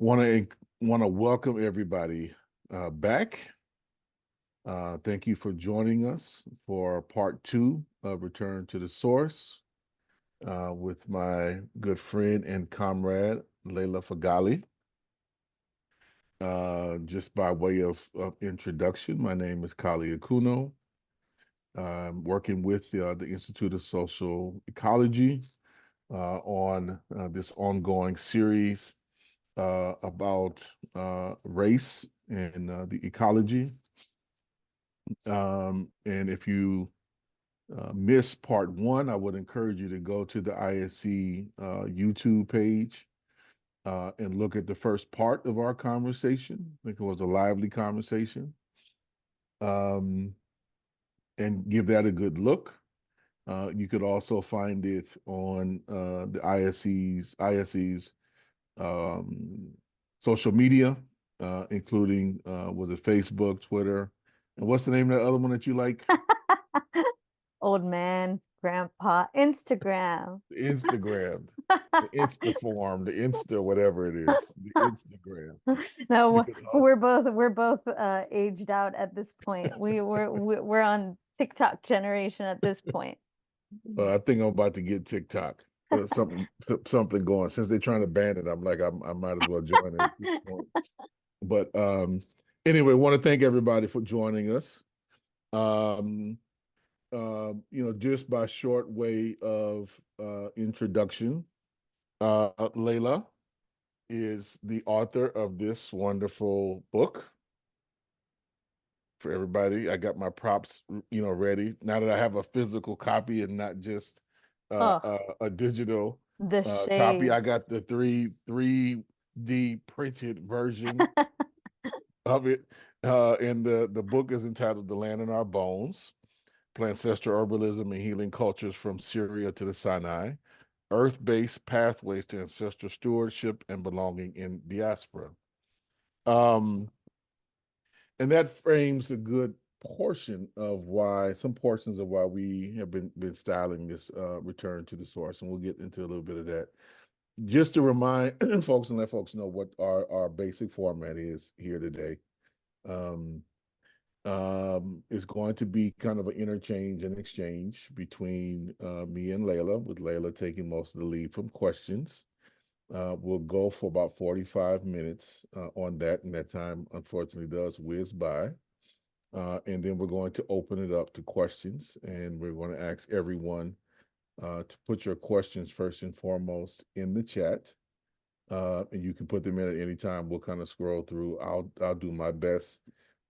Want to welcome everybody back. Thank you for joining us for part 2 of Return to the Source with my good friend and comrade Layla Feghali. Just by way of introduction, my name is Kali Akuno. I'm working with the Institute of Social Ecology on this ongoing series about race and the ecology. And if you missed part 1, I would encourage you to go to the ISC YouTube page and look at the first part of our conversation. I think it was a lively conversation. And give that a good look. You could also find it on the ISC's social media, including was it Facebook, Twitter, and what's the name of that other one that you like? Old man, grandpa, Instagram. The Instagram, the Instaform, the Insta, whatever it is, the Instagram. No, we're both aged out at this point. We're on TikTok generation at this point. I think I'm about to get TikTok. Something going. Since they're trying to ban it, I'm like, I might as well join it. But anyway, want to thank everybody for joining us. Just by short way of introduction, Layla is the author of this wonderful book. For everybody, I got my props, ready. Now that I have a physical copy and not just a digital copy, I got the 3D printed version of it. And the book is entitled "The Land in Our Bones: Plantcestral Herbalism and Healing Cultures from Syria to the Sinai, Earth-Based Pathways to Ancestral Stewardship and Belonging in Diaspora." And that frames a good portions of why we have been styling this return to the source, and we'll get into a little bit of that. Just to remind folks and let folks know what our basic format is here today. It's going to be kind of an interchange and exchange between me and Layla, with Layla taking most of the lead from questions. We'll go for about 45 minutes on that, and that time unfortunately does whiz by. And then we're going to open it up to questions, and we're going to ask everyone to put your questions first and foremost in the chat. And you can put them in at any time. We'll kind of scroll through. I'll do my best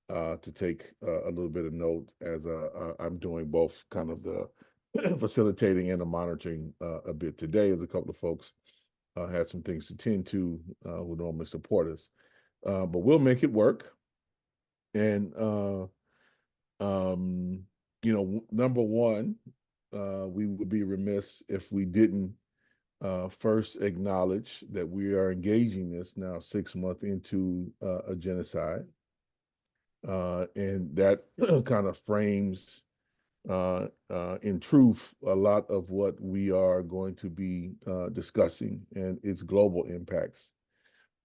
to take a little bit of note as I'm doing both kind of the facilitating and the monitoring a bit today, as a couple of folks had some things to tend to who normally support us. But we'll make it work. And, number one, we would be remiss if we didn't first acknowledge that we are engaging this now 6 months into a genocide. And that kind of frames, in truth, a lot of what we are going to be discussing and its global impacts,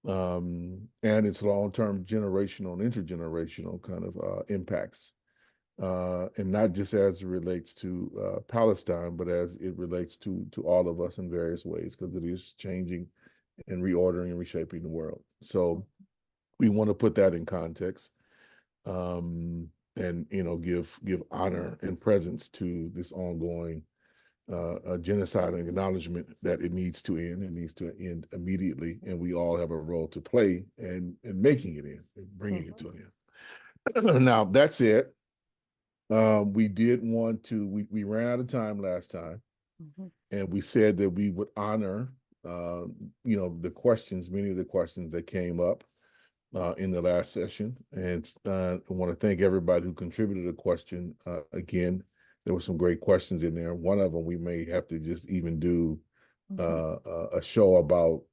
and its long-term generational and intergenerational kind of impacts, and not just as it relates to Palestine, but as it relates to all of us in various ways, because it is changing and reordering and reshaping the world. So we want to put that in context. And give honor and presence to this ongoing genocide, and acknowledgement that it needs to end. It needs to end immediately, and we all have a role to play in making it end, and bringing it to an end. Now, that's it. We did want to. We ran out of time last time, and we said that we would honor, the questions, many of the questions that came up in the last session. And I want to thank everybody who contributed a question. Again, there were some great questions in there. One of them we may have to just even do a show about,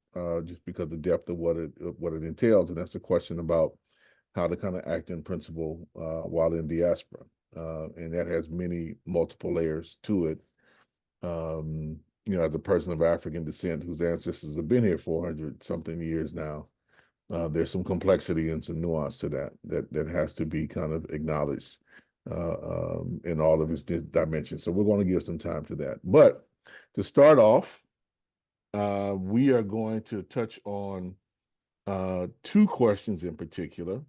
just because of the depth of what it entails. And that's the question about how to kind of act in principle while in diaspora. And that has multiple layers to it. As a person of African descent whose ancestors have been here 400 something years now, There's some complexity and some nuance to that has to be kind of acknowledged in all of its dimensions. So we're going to give some time to that. But to start off, we are going to touch on two questions in particular.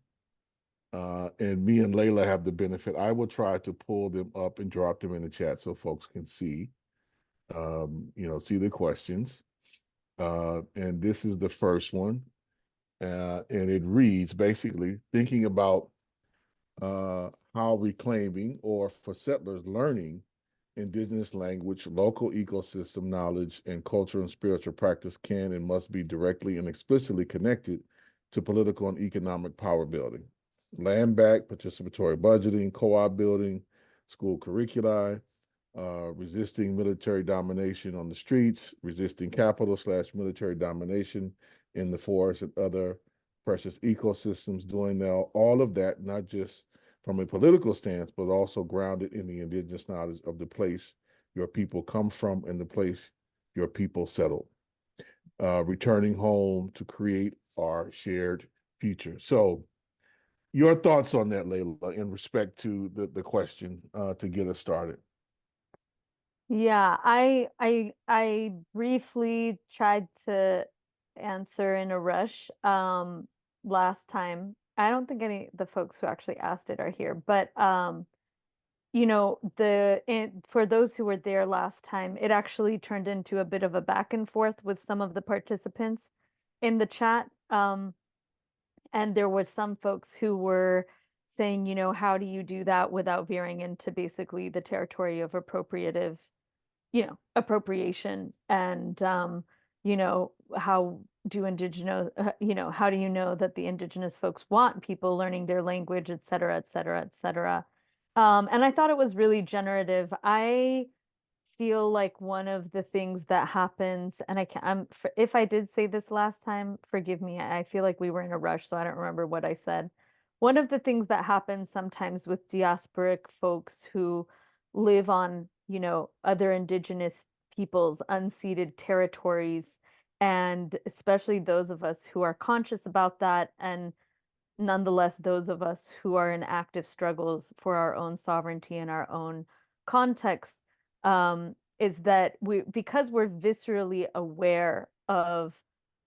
And me and Layla have the benefit. I will try to pull them up and drop them in the chat so folks can see, see the questions. And this is the first one. And it reads basically thinking about how reclaiming or for settlers learning indigenous language, local ecosystem knowledge, and cultural and spiritual practice can and must be directly and explicitly connected to political and economic power building. Land back, participatory budgeting, co-op building, school curricula, resisting military domination on the streets, resisting capital/military domination in the forest and other precious ecosystems, doing now all of that, not just from a political stance, but also grounded in the indigenous knowledge of the place your people come from and the place your people settle. Returning home to create our shared future. So your thoughts on that, Layla, in respect to the question to get us started. Yeah, I briefly tried to answer in a rush last time. I don't think any of the folks who actually asked it are here, but for those who were there last time, it actually turned into a bit of a back and forth with some of the participants in the chat. And there was some folks who were saying, how do you do that without veering into basically the territory of appropriation and how do indigenous how do you know that the indigenous folks want people learning their language, et cetera, et cetera, et cetera. And I thought it was really generative. I feel like one of the things that happens, and if I did say this last time, forgive me. I feel like we were in a rush, so I don't remember what I said. One of the things that happens sometimes with diasporic folks who live on, other indigenous peoples' unceded territories, and especially those of us who are conscious about that, and nonetheless, those of us who are in active struggles for our own sovereignty and our own context, is that because we're viscerally aware of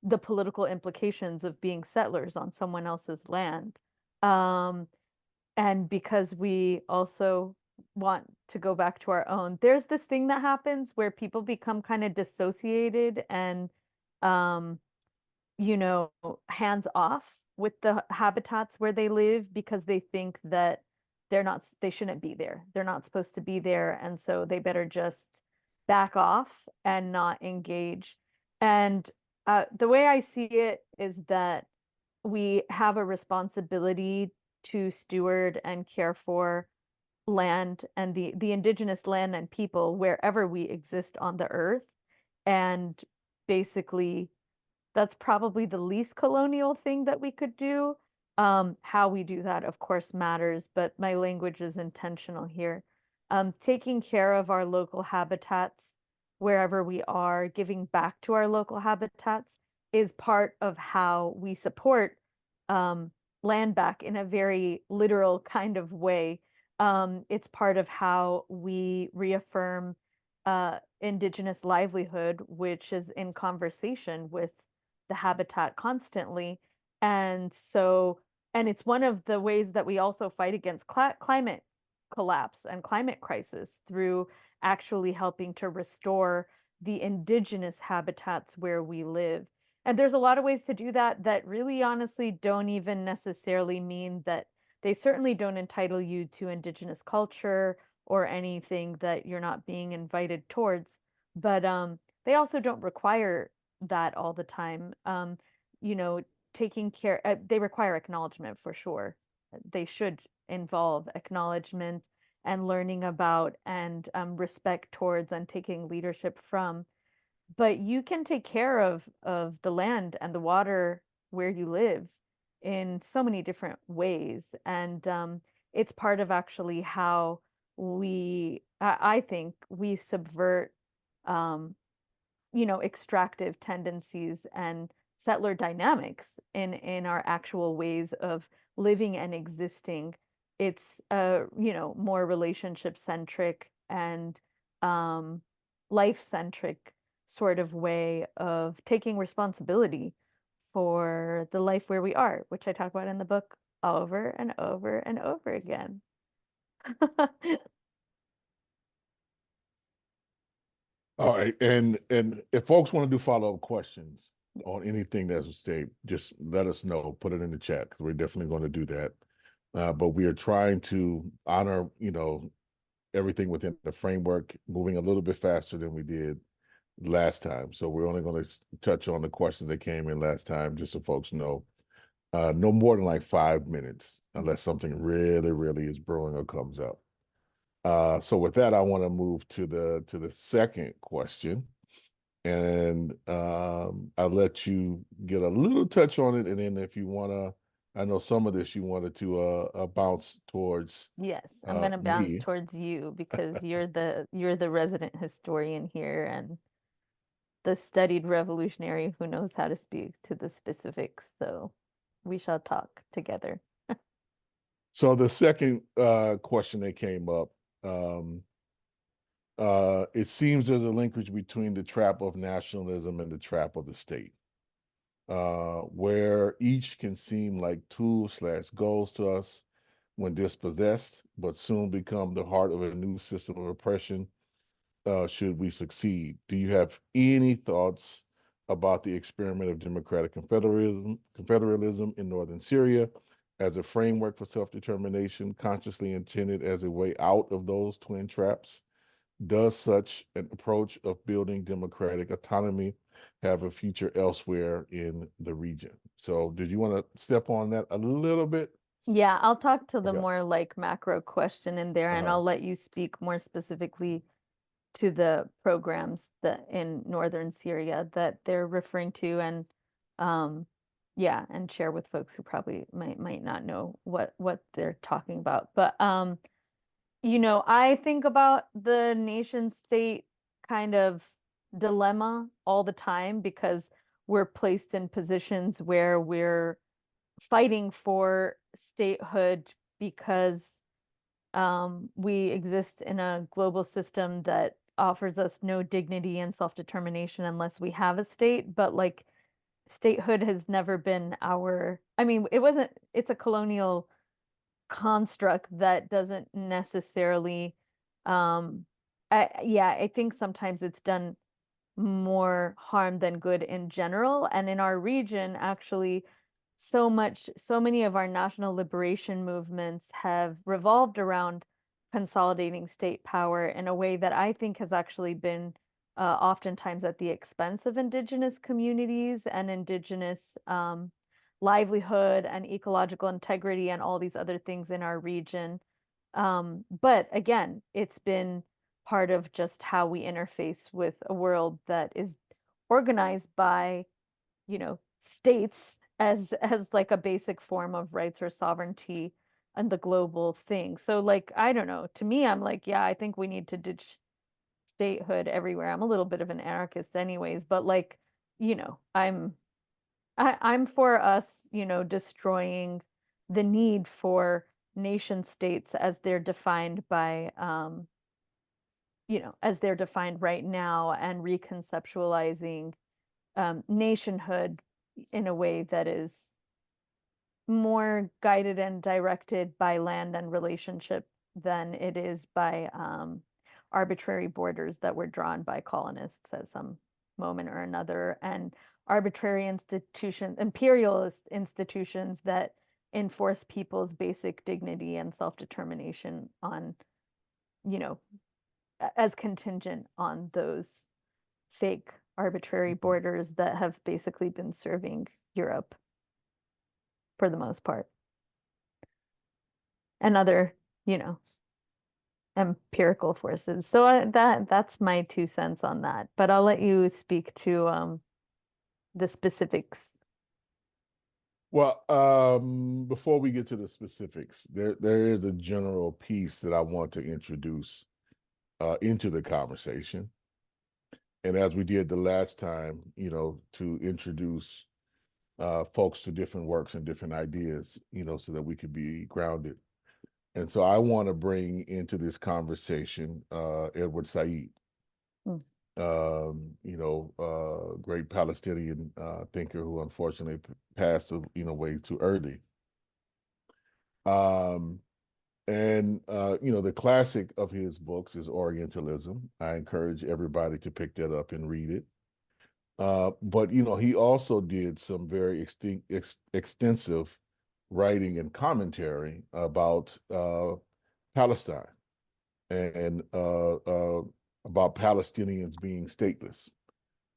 the political implications of being settlers on someone else's land, um, and because we also want to go back to our own, there's this thing that happens where people become kind of dissociated and um, hands off with the habitats where they live because they think that they shouldn't be there. They're not supposed to be there. And so they better just back off and not engage. And the way I see it is that we have a responsibility to steward and care for land and the indigenous land and people wherever we exist on the earth. And basically, that's probably the least colonial thing that we could do. How we do that, of course, matters, but my language is intentional here. Taking care of our local habitats wherever we are, giving back to our local habitats is part of how we support land back in a very literal kind of way. It's part of how we reaffirm indigenous livelihood, which is in conversation with the habitat constantly. And it's one of the ways that we also fight against climate collapse and climate crisis through actually helping to restore the indigenous habitats where we live. And there's a lot of ways to do that that really honestly don't even necessarily mean that they certainly don't entitle you to indigenous culture or anything that you're not being invited towards. But they also don't require that all the time. You know, taking care, they require acknowledgement for sure. They should involve acknowledgement and learning about and respect towards and taking leadership from. But you can take care of the land and the water where you live in so many different ways. And it's part of actually how I think we subvert extractive tendencies and settler dynamics in our actual ways of living and existing. It's more relationship centric and life centric sort of way of taking responsibility for the life where we are, which I talk about in the book over and over and over again. All right, and if folks want to do follow-up questions on anything that was stated, just let us know. Put it in the chat because we're definitely going to do that. But we are trying to honor, everything within the framework, moving a little bit faster than we did last time. So we're only going to touch on the questions that came in last time, just so folks know. No more than like 5 minutes, unless something really, really is brewing or comes up. So with that, I want to move to the second question, and I'll let you get a little touch on it, and then if you want to, I know some of this you wanted to bounce towards Yes, I'm gonna bounce me. towards you because you're the resident historian here and the studied revolutionary who knows how to speak to the specifics. So we shall talk together. So the second question that came up, um, it seems there's a linkage between the trap of nationalism and the trap of the state, where each can seem like tools/goals to us when dispossessed, but soon become the heart of a new system of oppression, should we succeed. Do you have any thoughts about the experiment of democratic confederalism in northern Syria as a framework for self-determination, consciously intended as a way out of those twin traps? Does such an approach of building democratic autonomy have a future elsewhere in the region? So did you want to step on that a little bit? Yeah, I'll talk to the Okay. more like macro question in there, and Uh, I'll let you speak more specifically to the programs that in northern Syria that they're referring to, and um yeah, and share with folks who probably might not know what they're talking about. But I think about the nation state kind of dilemma all the time because we're placed in positions where we're fighting for statehood because we exist in a global system that offers us no dignity and self-determination unless we have a state. But like statehood has never been I mean, it's a colonial construct that doesn't necessarily, I think sometimes it's done more harm than good in general. And in our region, actually, so many of our national liberation movements have revolved around consolidating state power in a way that I think has actually been oftentimes at the expense of indigenous communities and indigenous livelihood and ecological integrity and all these other things in our region. But again, it's been part of just how we interface with a world that is organized by, states as like a basic form of rights or sovereignty and the global thing. So like, I don't know, to me, I'm like, yeah, I think we need to ditch statehood everywhere. I'm a little bit of an anarchist anyways, but like, I'm for us, destroying the need for nation states as they're defined by as they're defined right now and reconceptualizing nationhood in a way that is more guided and directed by land and relationship than it is by arbitrary borders that were drawn by colonists at some moment or another, and arbitrary imperialist institutions that enforce people's basic dignity and self-determination on, you know, as contingent on those fake arbitrary borders that have basically been serving Europe for the most part and other, you know, empirical forces. So that's my 2 cents on that. But I'll let you speak to the specifics. well, before we get to the specifics, there is a general piece that I want to introduce into the conversation. And as we did the last time, to introduce folks to different works and different ideas, so that we could be grounded. And so I want to bring into this conversation Edward Said, Mm. Great Palestinian thinker who unfortunately passed, way too early. The classic of his books is Orientalism. I encourage everybody to pick that up and read it. But he also did some very extensive writing and commentary about Palestine and about Palestinians being stateless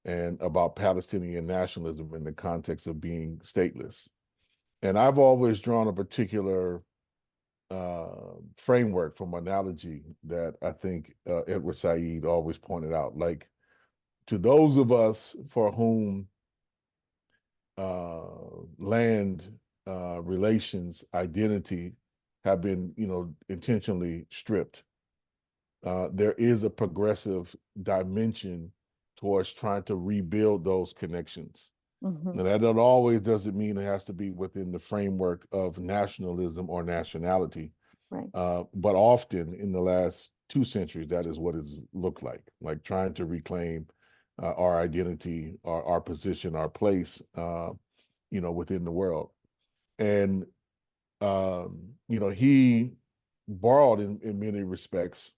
and about Palestinian nationalism in the context of being stateless. And I've always drawn a particular framework from analogy that I think Edward Said always pointed out. Like, to those of us for whom land relations, identity have been, intentionally stripped, there is a progressive dimension towards trying to rebuild those connections. Mm-hmm. And that always doesn't mean it has to be within the framework of nationalism or nationality. Right. But often in the last 2 centuries, that is what it's looked like trying to reclaim our identity, our position, our place, within the world. And, he borrowed in many respects,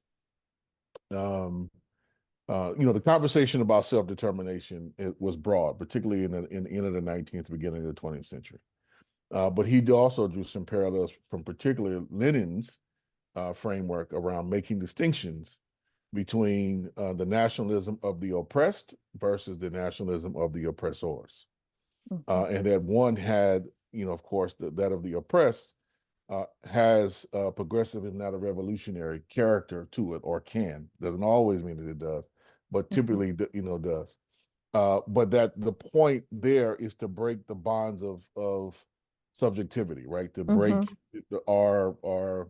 the conversation about self-determination, it was broad, particularly in the end of the 19th, beginning of the 20th century. But he also drew some parallels from particularly Lenin's framework around making distinctions between the nationalism of the oppressed versus the nationalism of the oppressors. Mm-hmm. And that one had, of course, that of the oppressed has a progressive, if not a revolutionary character to it, or can. Doesn't always mean that it does, but typically, does. But that the point there is to break the bonds of subjectivity, right? To break our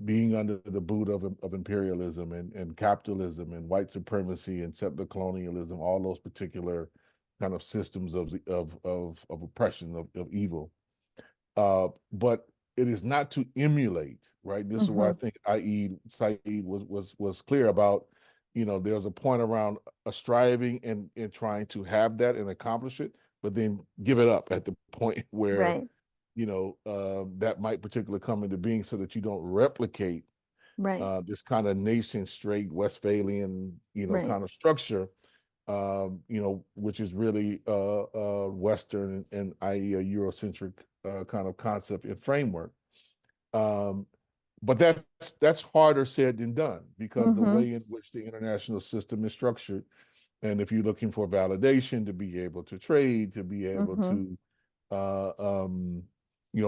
being under the boot of imperialism and capitalism and white supremacy and settler colonialism, all those particular kind of systems of oppression, of evil. But it is not to emulate, right? This is where I think Said was clear about, there's a point around a striving and trying to have that and accomplish it, but then give it up at the point where, Right. that might particularly come into being, so that you don't replicate Right. this kind of nation straight Westphalian, Right. kind of structure, which is really Western and i.e. a Eurocentric kind of concept and framework. But that's harder said than done, because the way in which the international system is structured, and if you're looking for validation to be able to trade, to be able to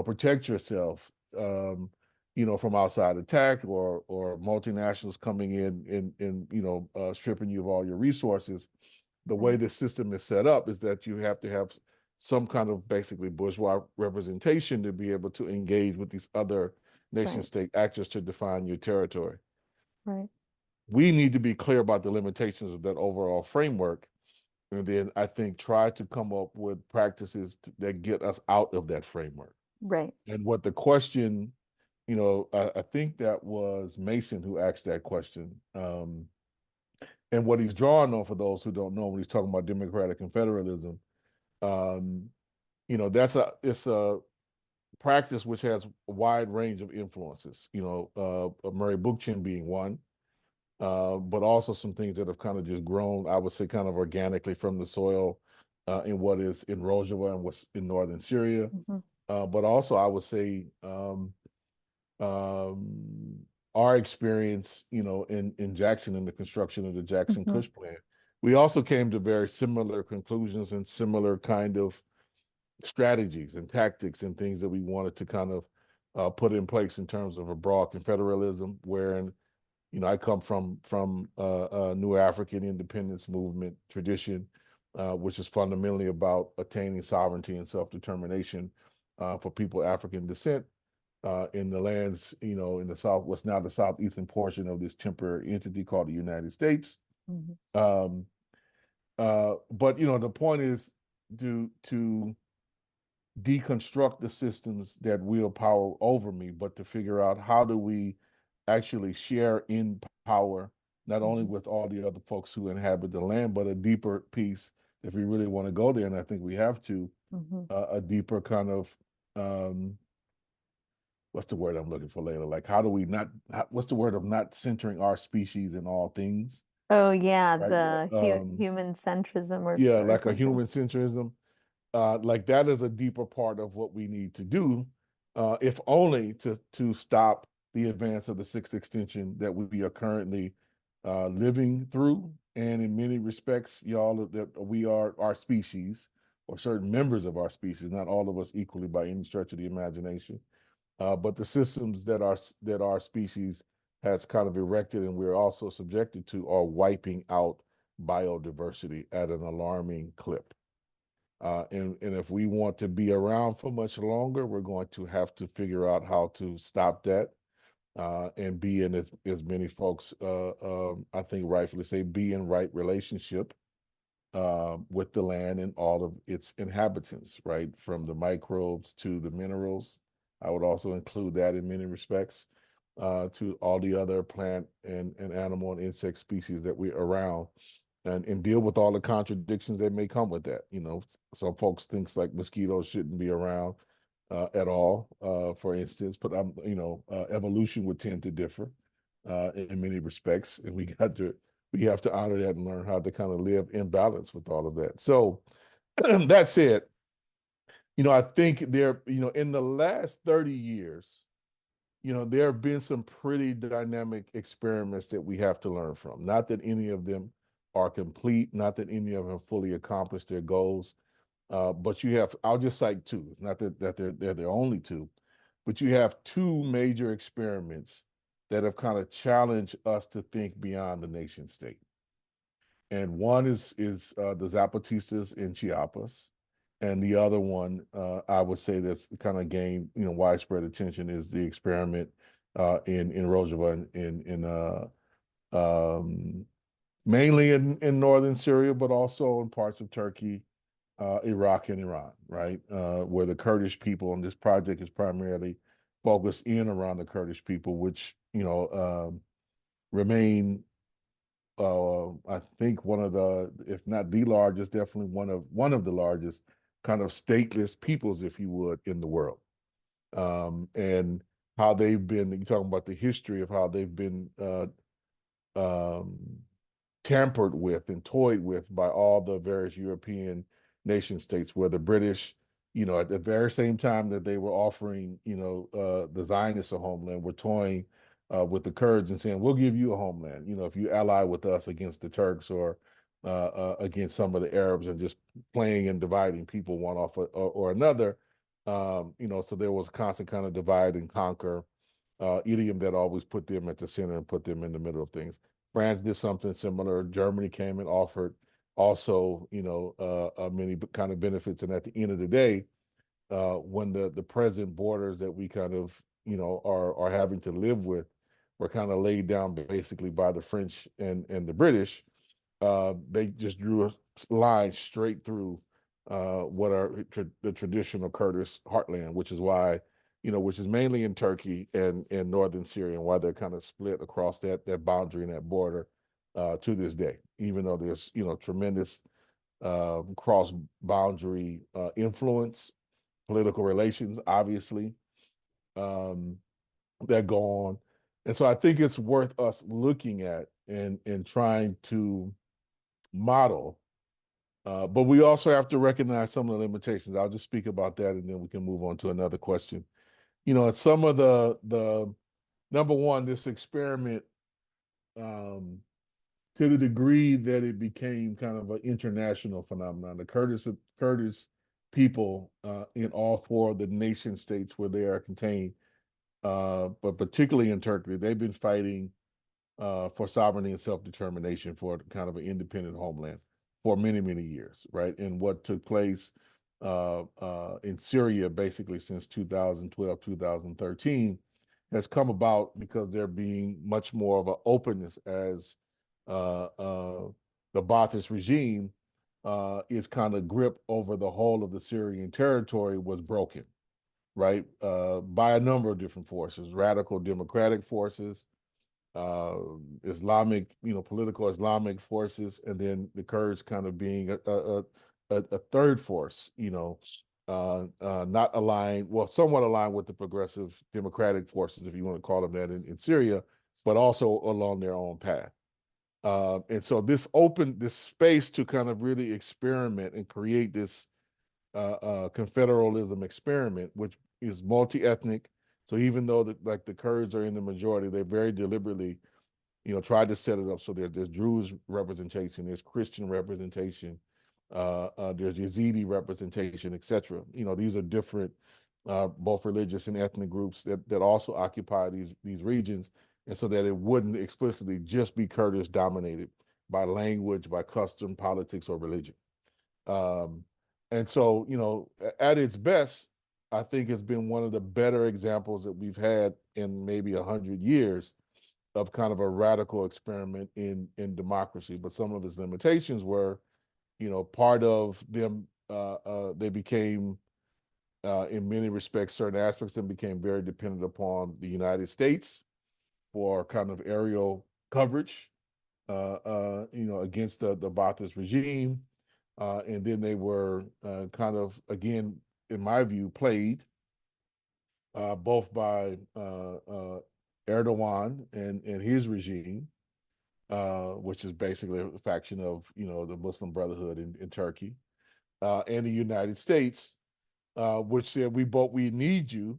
protect yourself, from outside attack or multinationals coming in and stripping you of all your resources. The way the system is set up is that you have to have some kind of basically bourgeois representation to be able to engage with these other nation state actors to define your territory. Right. We need to be clear about the limitations of that overall framework, and then I think try to come up with practices that get us out of that framework. Right. And what the question, I think that was Mason who asked that question. And what he's drawing on, for those who don't know, when he's talking about democratic confederalism, it's a practice which has a wide range of influences. Murray Bookchin being one, but also some things that have kind of just grown, I would say, kind of organically from the soil in what is in Rojava and what's in northern Syria. But also, I would say, our experience, in Jackson, in the construction of the Jackson Kush Plan, we also came to very similar conclusions and similar kind of strategies and tactics and things that we wanted to kind of put in place in terms of a broad confederalism, wherein, I come from a New African independence movement tradition, which is fundamentally about attaining sovereignty and self-determination for people of African descent in the lands, in the South, what's now the southeastern portion of this temporary entity called the United States. But, the point is to deconstruct the systems that wield power over me, but to figure out how do we actually share in power, not only with all the other folks who inhabit the land, but a deeper piece, if we really want to go there, and I think we have to, a deeper kind of, what's the word I'm looking for, Layla? Like, how do we not, what's the word of not centering our species in all things? Oh yeah, Right. the human centrism Yeah, or like a something. human centrism. Like that is a deeper part of what we need to do, if only to stop the advance of the sixth extinction that we are currently living through. And in many respects, y'all, that we are our species, or certain members of our species, not all of us equally by any stretch of the imagination, but the systems that our species has kind of erected and we're also subjected to are wiping out biodiversity at an alarming clip. And if we want to be around for much longer, we're going to have to figure out how to stop that, and be in, as many folks, I think rightfully say, be in right relationship with the land and all of its inhabitants, right? From the microbes to the minerals. I would also include that in many respects, to all the other plant and animal and insect species that we're around, and deal with all the contradictions that may come with that. You know, some folks thinks like mosquitoes shouldn't be around at all, for instance, but evolution would tend to differ in many respects, and we have to honor that and learn how to kind of live in balance with all of that. So that said, I think there, in the last 30 years, there have been some pretty dynamic experiments that we have to learn from. Not that any of them are complete, not that any of them fully accomplished their goals, but I'll just cite two, not that they're the only two, but you have two major experiments that have kind of challenged us to think beyond the nation state. And one is the Zapatistas in Chiapas, and the other one, I would say, that's kind of gained widespread attention, is the experiment in Rojava, um, mainly in northern Syria, but also in parts of Turkey, Iraq, and Iran, right? Where the Kurdish people, and this project is primarily focused in around the Kurdish people, which remain, I think, one of the, if not the largest, definitely one of the largest kind of stateless peoples, if you would, in the world. And how they've been, you're talking about the history of how they've been um, tampered with and toyed with by all the various European nation states, where the British, at the very same time that they were offering, the Zionists a homeland, were toying with the Kurds and saying, we'll give you a homeland, if you ally with us against the Turks, or against some of the Arabs, and just playing and dividing people one off or another. So there was constant kind of divide and conquer idiom that always put them at the center and put them in the middle of things. France did something similar. Germany came and offered also, many kind of benefits. And at the end of the day, when the present borders that we kind of, are having to live with, were kind of laid down basically by the French and the British, they just drew a line straight through what are the traditional Kurdish heartland, which is why, which is mainly in Turkey and northern Syria, and why they're kind of split across that boundary and that border to this day, even though there's, tremendous cross boundary influence, political relations, obviously, um, that go on. And so I think it's worth us looking at and trying to model. But we also have to recognize some of the limitations. I'll just speak about that, and then we can move on to another question. Some of the number one, this experiment, to the degree that it became kind of an international phenomenon, the Kurdish people in all four of the nation states where they are contained, but particularly in Turkey, they've been fighting for sovereignty and self-determination, for kind of an independent homeland for many, many years, right? And what took place in Syria basically since 2012, 2013 has come about because there being much more of an openness as the Ba'athist regime its kind of grip over the whole of the Syrian territory was broken, right? By a number of different forces, radical democratic forces, uh, Islamic, political Islamic forces, and then the Kurds kind of being a third force, not aligned, well, somewhat aligned with the progressive democratic forces, if you want to call them that, in Syria, but also along their own path. And so this opened this space to kind of really experiment and create this confederalism experiment, which is multi-ethnic. So even though like the Kurds are in the majority, they very deliberately, tried to set it up so there's Druze representation, there's Christian representation, there's Yazidi representation, etc. These are different, both religious and ethnic groups that also occupy these regions, and so that it wouldn't explicitly just be Kurdish dominated by language, by custom, politics, or religion. Um, and so, at its best, I think it's been one of the better examples that we've had in maybe 100 years of kind of a radical experiment in democracy. But some of its limitations were, part of them. They became, in many respects, certain aspects, them became very dependent upon the United States for kind of aerial coverage, against the Ba'athist regime. And then they were kind of, again, in my view, played both by Erdogan and his regime, which is basically a faction of, the Muslim Brotherhood in Turkey, and the United States, which said we need you,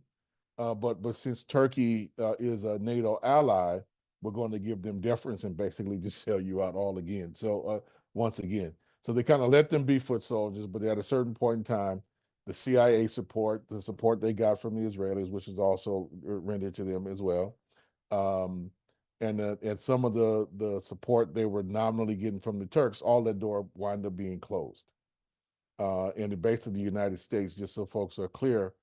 but since Turkey is a NATO ally, we're going to give them deference and basically just sell you out all again. So once again, so they kind of let them be foot soldiers, but at a certain point in time, the CIA support, the support they got from the Israelis, which is also rendered to them as well, um, and some of the support they were nominally getting from the Turks, all that door wound up being closed. And basically the United States, just so folks are clear,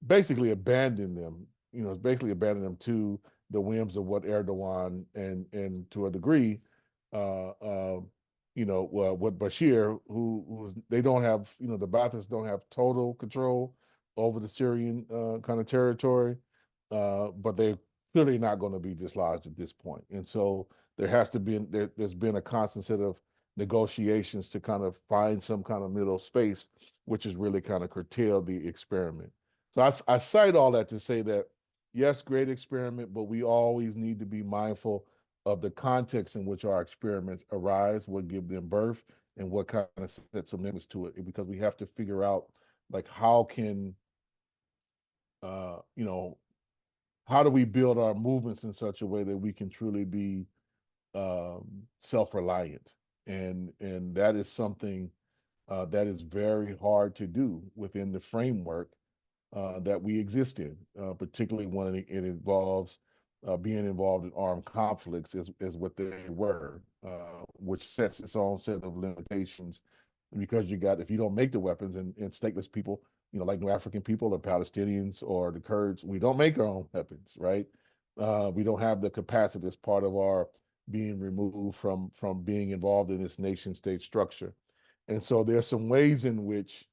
basically abandoned them. It's basically abandoned them to the whims of what Erdogan and to a degree, uh, uh, what Bashir, who's they don't have, the Baathists don't have total control over the Syrian kind of territory, but they're clearly not going to be dislodged at this point. And so there's been a constant set of negotiations to kind of find some kind of middle space, which has really kind of curtailed the experiment. So I cite all that to say that, yes, great experiment, but we always need to be mindful of the context in which our experiments arise, what give them birth, and what kind of sets some limits to it, because we have to figure out, like, how can, uh, you know, how do we build our movements in such a way that we can truly be self-reliant, and that is something that is very hard to do within the framework that we exist in, particularly when it involves being involved in armed conflicts, is what they were, which sets its own set of limitations. Because if you don't make the weapons, and stateless people, like New African people or Palestinians or the Kurds, we don't make our own weapons, right? We don't have the capacity as part of our being removed from being involved in this nation state structure. And so there's some ways in which,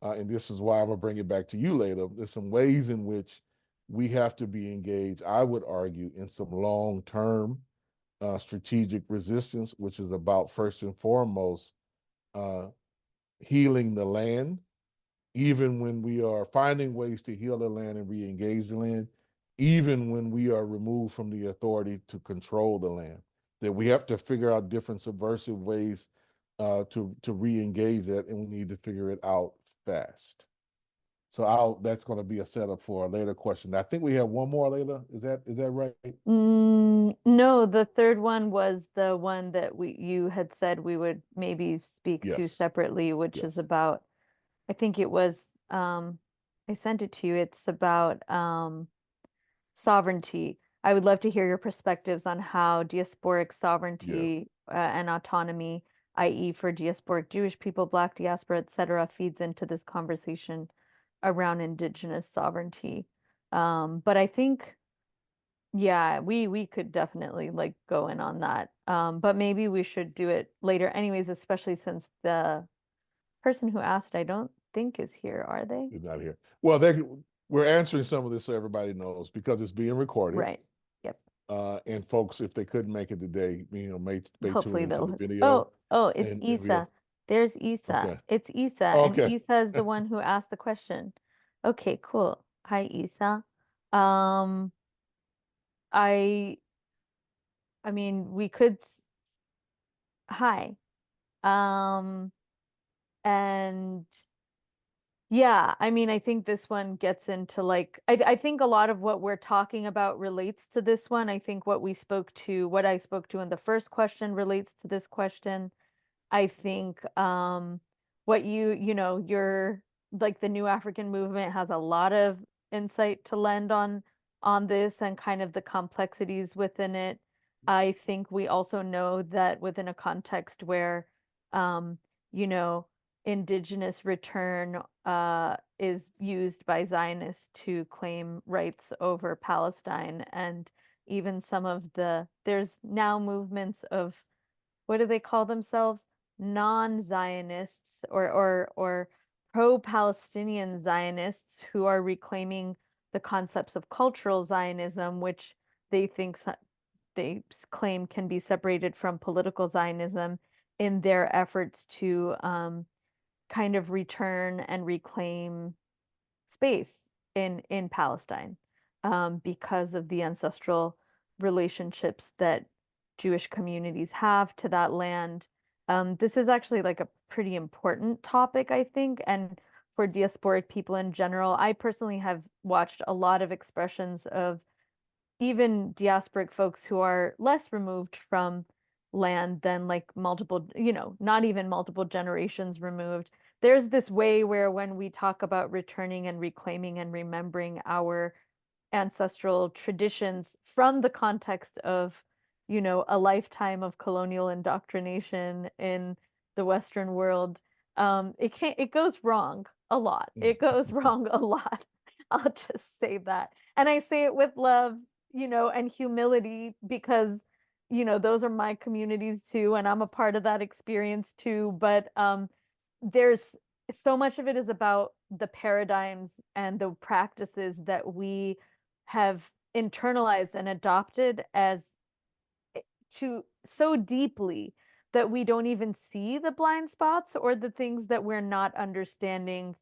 and this is why I'm gonna bring it back to you later, there's some ways in which we have to be engaged, I would argue, in some long-term strategic resistance, which is about, first and foremost, uh, healing the land, even when we are finding ways to heal the land and re-engage the land, even when we are removed from the authority to control the land. That we have to figure out different subversive ways to re-engage that, and we need to figure it out fast. So that's going to be a setup for a later question. I think we have one more, Layla. Is that right? No, the third one was the one that you had said we would maybe speak to Yes. separately, which is Yes. about, I think it was, I sent it to you. It's about sovereignty. I would love to hear your perspectives on how diasporic Yeah. sovereignty and autonomy, i.e., for diasporic Jewish people, Black diaspora, etc., feeds into this conversation around indigenous sovereignty. But I think, yeah, we could definitely like go in on that. But maybe we should do it later, anyways, especially since the person who asked, I don't think is here, are they? Is not here. Well, we're answering some of this so everybody knows because it's being recorded. Right. Yep. And folks, if they couldn't make it today, may tune Hopefully into they'll the listen. video. It's And Isa. There's Isa. okay. It's Isa, and Okay. Isa is the one who asked the question. Okay, cool. Hi, Isa. Um, I I mean, we could hi. Um, and yeah, I mean, I think this one gets into like I think a lot of what we're talking about relates to this one. I think what I spoke to in the first question relates to this question. I think what you're like the New African movement has a lot of insight to lend on this and kind of the complexities within it. I think we also know that within a context where um, you know, indigenous return is used by Zionists to claim rights over Palestine, and even some of there's now movements of, what do they call themselves? Non-Zionists or pro-Palestinian Zionists who are reclaiming the concepts of cultural Zionism, which they think claim can be separated from political Zionism in their efforts to kind of return and reclaim space in Palestine because of the ancestral relationships that Jewish communities have to that land. This is actually like a pretty important topic, I think, and for diasporic people in general. I personally have watched a lot of expressions of even diasporic folks who are less removed from land than like multiple, not even multiple generations removed. There's this way where when we talk about returning and reclaiming and remembering our ancestral traditions from the context of, a lifetime of colonial indoctrination in the Western world, it goes wrong a lot. It goes wrong a lot. I'll just say that. And I say it with love, and humility because, those are my communities too, and I'm a part of that experience too. But there's so much of it is about the paradigms and the practices that we have internalized and adopted as to so deeply that we don't even see the blind spots or the things that we're not understanding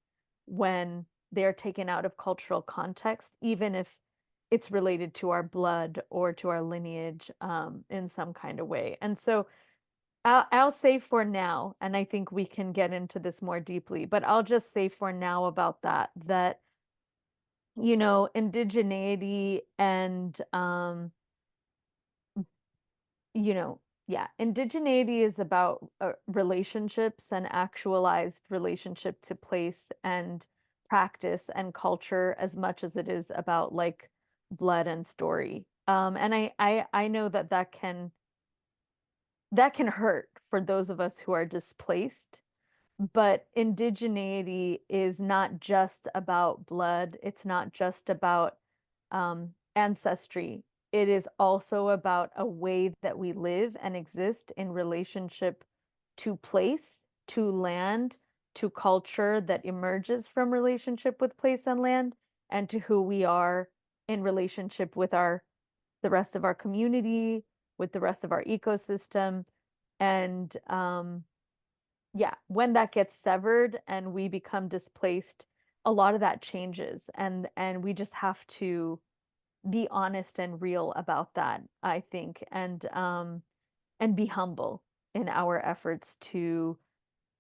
when they're taken out of cultural context, even if it's related to our blood or to our lineage in some kind of way. And so I'll say for now, and I think we can get into this more deeply, but I'll just say for now about that indigeneity and yeah, indigeneity is about relationships and actualized relationship to place and practice and culture as much as it is about like blood and story. And I know that can hurt for those of us who are displaced, but indigeneity is not just about blood. It's not just about ancestry. It is also about a way that we live and exist in relationship to place, to land, to culture that emerges from relationship with place and land, and to who we are in relationship with the rest of our community, with the rest of our ecosystem. And yeah, when that gets severed and we become displaced, a lot of that changes, and we just have to be honest and real about that, I think, and be humble in our efforts to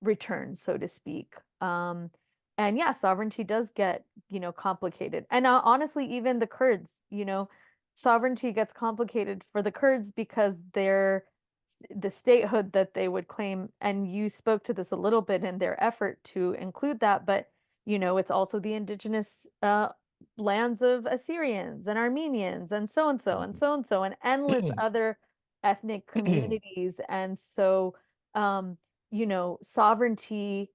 return, so to speak. And yeah, sovereignty does get, complicated. And honestly, even the Kurds, sovereignty gets complicated for the Kurds because the statehood that they would claim, and you spoke to this a little bit in their effort to include that, but it's also the indigenous lands of Assyrians and Armenians and so and so and so and so and endless other ethnic communities. And so sovereignty,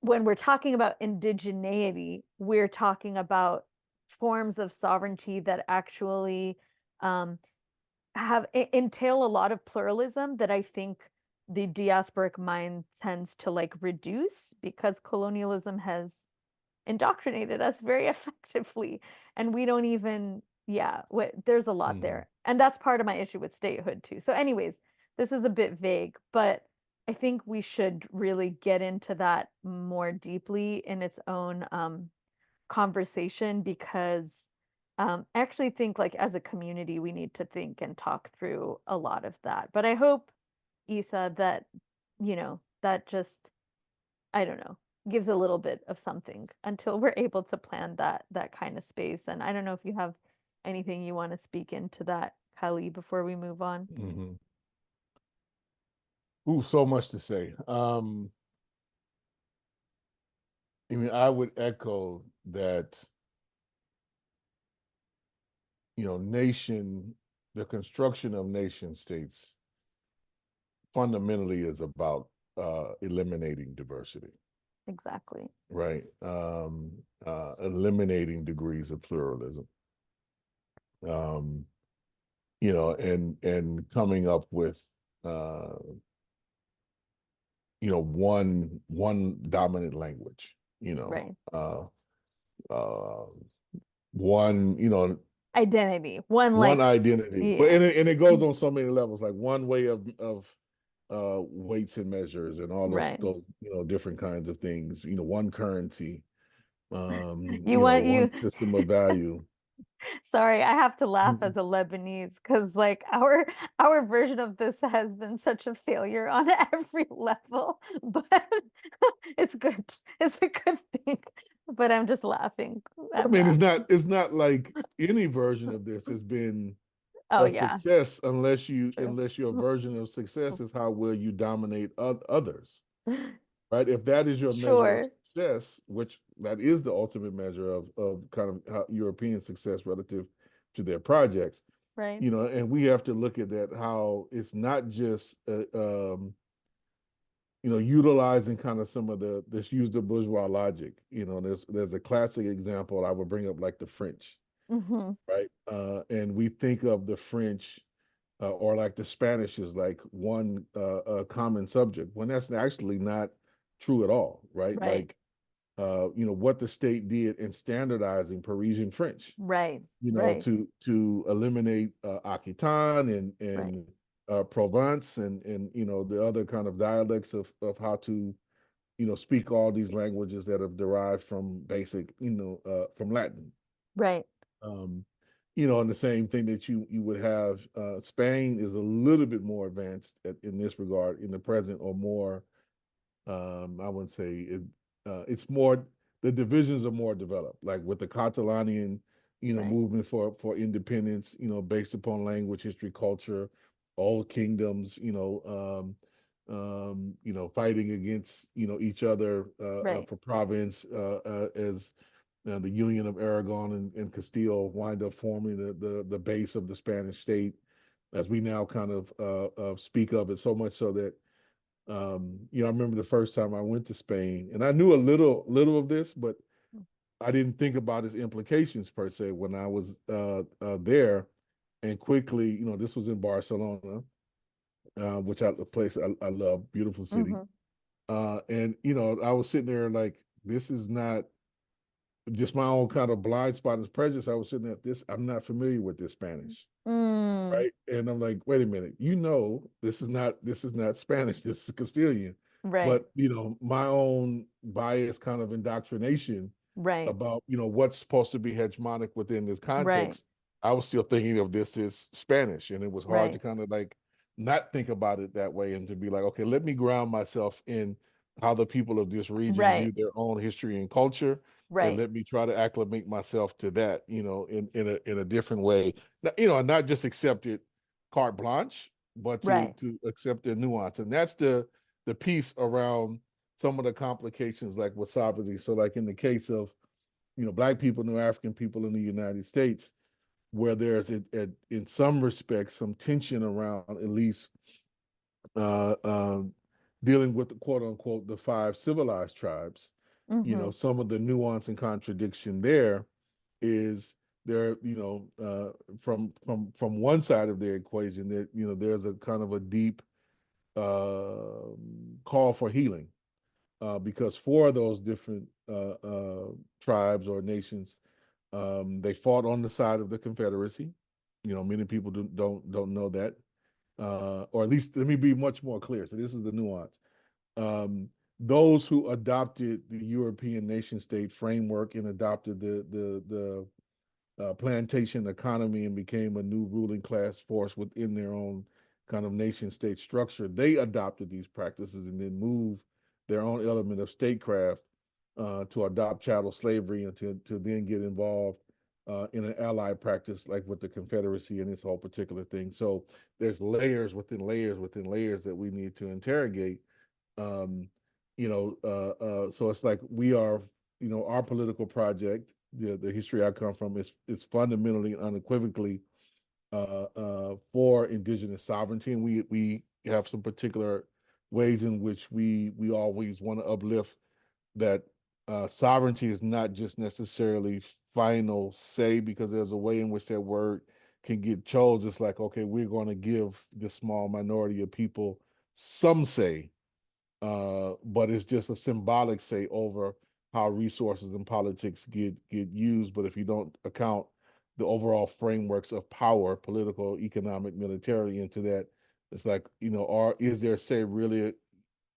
when we're talking about indigeneity, we're talking about forms of sovereignty that actually entail a lot of pluralism that I think the diasporic mind tends to like reduce because colonialism has indoctrinated us very effectively. And we don't even, yeah, there's a lot there. And that's part of my issue with statehood too. So, anyways, this is a bit vague, but I think we should really get into that more deeply in its own conversation because I actually think like as a community, we need to think and talk through a lot of that. But I hope, Isa, that, that just, I don't know, gives a little bit of something until we're able to plan that kind of space. And I don't know if you have anything you want to speak into that, Kali, before we move on. Mm-hmm. Ooh, so much to say. I mean, I would echo that, the construction of nation states fundamentally is about eliminating diversity, Exactly. right? Eliminating degrees of pluralism, um, and coming up with, one dominant language, Right. uh, one, Identity. One one like, identity, but yeah. and it goes on so many levels, like one way of weights and measures and all Right. those different kinds of things, one currency, You want one you system of value. Sorry, I have to laugh as a Lebanese because like our version of this has been such a failure on every level, but it's good. It's a good thing. But I'm just laughing I at mean, that. it's not like any version of this has been Oh a yeah, success true. unless your version of success is how well you dominate others. Right? If that is your measure of Sure. success, which that is the ultimate measure of kind of how European success relative to their projects, Right. and we have to look at that, how it's not just utilizing kind of some of this use the bourgeois logic. There's a classic example I would bring up, like the French, Mm-hmm. right? And we think of the French, or like the Spanish, is like one common subject, when that's actually not true at all, right? Right. Like, what the state did in standardizing Parisian French, Right. Right. to eliminate Aquitaine Right. and Provence and the other kind of dialects of how to speak all these languages that have derived from basic from Latin. Right. Um, and the same thing that you would have. Spain is a little bit more advanced in this regard in the present, or more. I wouldn't say it. It's more, the divisions are more developed, like with the Catalanian, Right. movement for independence, based upon language, history, culture, all kingdoms, fighting against each other Right. for province, as the Union of Aragon and Castile wind up forming the base of the Spanish state, as we now kind of speak of it, so much so that I remember the first time I went to Spain, and I knew a little of this, but I didn't think about its implications per se when I was there. And quickly, this was in Barcelona, which a place I love, beautiful city. Mm-hmm. And I was sitting there like, this is not just my own kind of blind spot and prejudice. I was sitting there, I'm not familiar with this Spanish. Mm. Right. And I'm like, wait a minute, this is not Spanish, this is Castilian. Right. But my own bias kind of indoctrination Right. about what's supposed to be hegemonic within this Right. context, I was still thinking of this as Spanish. And it was hard to Right. kind of like not think about it that way, and to be like, okay, let me ground myself in how the people of this region Right. view their own history and culture, and Right. let me try to acclimate myself to that, in a different way. And not just accept it carte blanche, but to Right. to accept the nuance. And that's the piece around some of the complications, like with sovereignty. So like in the case of Black people, New African people in the United States, where there's in some respects some tension around, at least uh, um, dealing with the quote unquote the five civilized tribes. Mm-hmm. Some of the nuance and contradiction there is, there, from one side of the equation, that there's a kind of a deep call for healing, because four of those different tribes or nations, they fought on the side of the Confederacy. Many people don't know that, or at least let me be much more clear. So this is the nuance. Um, those who adopted the European nation state framework and adopted the plantation economy and became a new ruling class force within their own kind of nation state structure, they adopted these practices and then moved their own element of statecraft to adopt chattel slavery and to then get involved in an allied practice like with the Confederacy and this whole particular thing. So there's layers within layers within layers that we need to interrogate. Um, so it's like we are, our political project, the history I come from is fundamentally and unequivocally for indigenous sovereignty, and we have some particular ways in which we always want to uplift that sovereignty is not just necessarily final say, because there's a way in which that word can get chose. It's like, okay, we're going to give this small minority of people some say, but it's just a symbolic say over how resources and politics get used. But if you don't account the overall frameworks of power, political, economic, military into that, it's like, or is there say really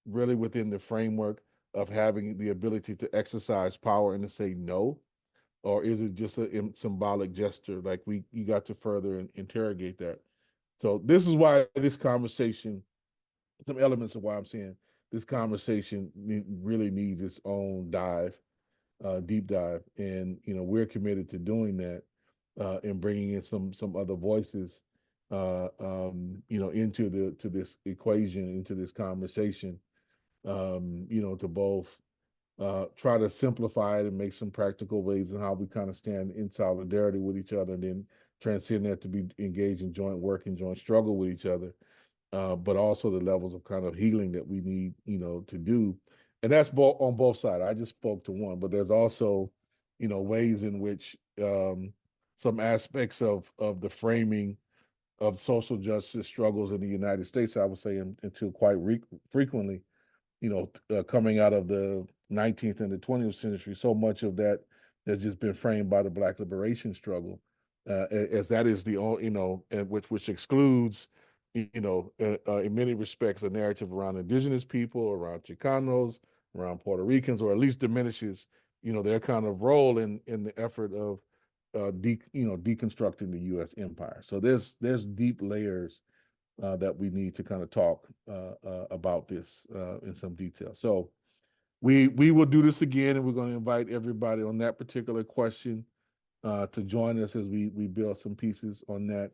within the framework of having the ability to exercise power and to say no? Or is it just a symbolic gesture? Like you got to further interrogate that. So this is why this conversation, some elements of why I'm saying this conversation really needs its own deep dive, and we're committed to doing that, and bringing in some other voices, into this equation, into this conversation, to both try to simplify it and make some practical ways in how we kind of stand in solidarity with each other, and then transcend that to be engaged in joint work and joint struggle with each other, but also the levels of kind of healing that we need, to do. And that's on both sides. I just spoke to one, but there's also, ways in which some aspects of the framing of social justice struggles in the United States, I would say, until quite frequently, coming out of the 19th and the 20th century, so much of that has just been framed by the Black liberation struggle, as that is the only, which excludes, in many respects, a narrative around indigenous people, around Chicanos, around Puerto Ricans, or at least diminishes, their kind of role in the effort of, deconstructing the U.S. empire. So there's deep layers that we need to kind of talk about this in some detail. So we will do this again, and we're going to invite everybody on that particular question to join us as we build some pieces on that.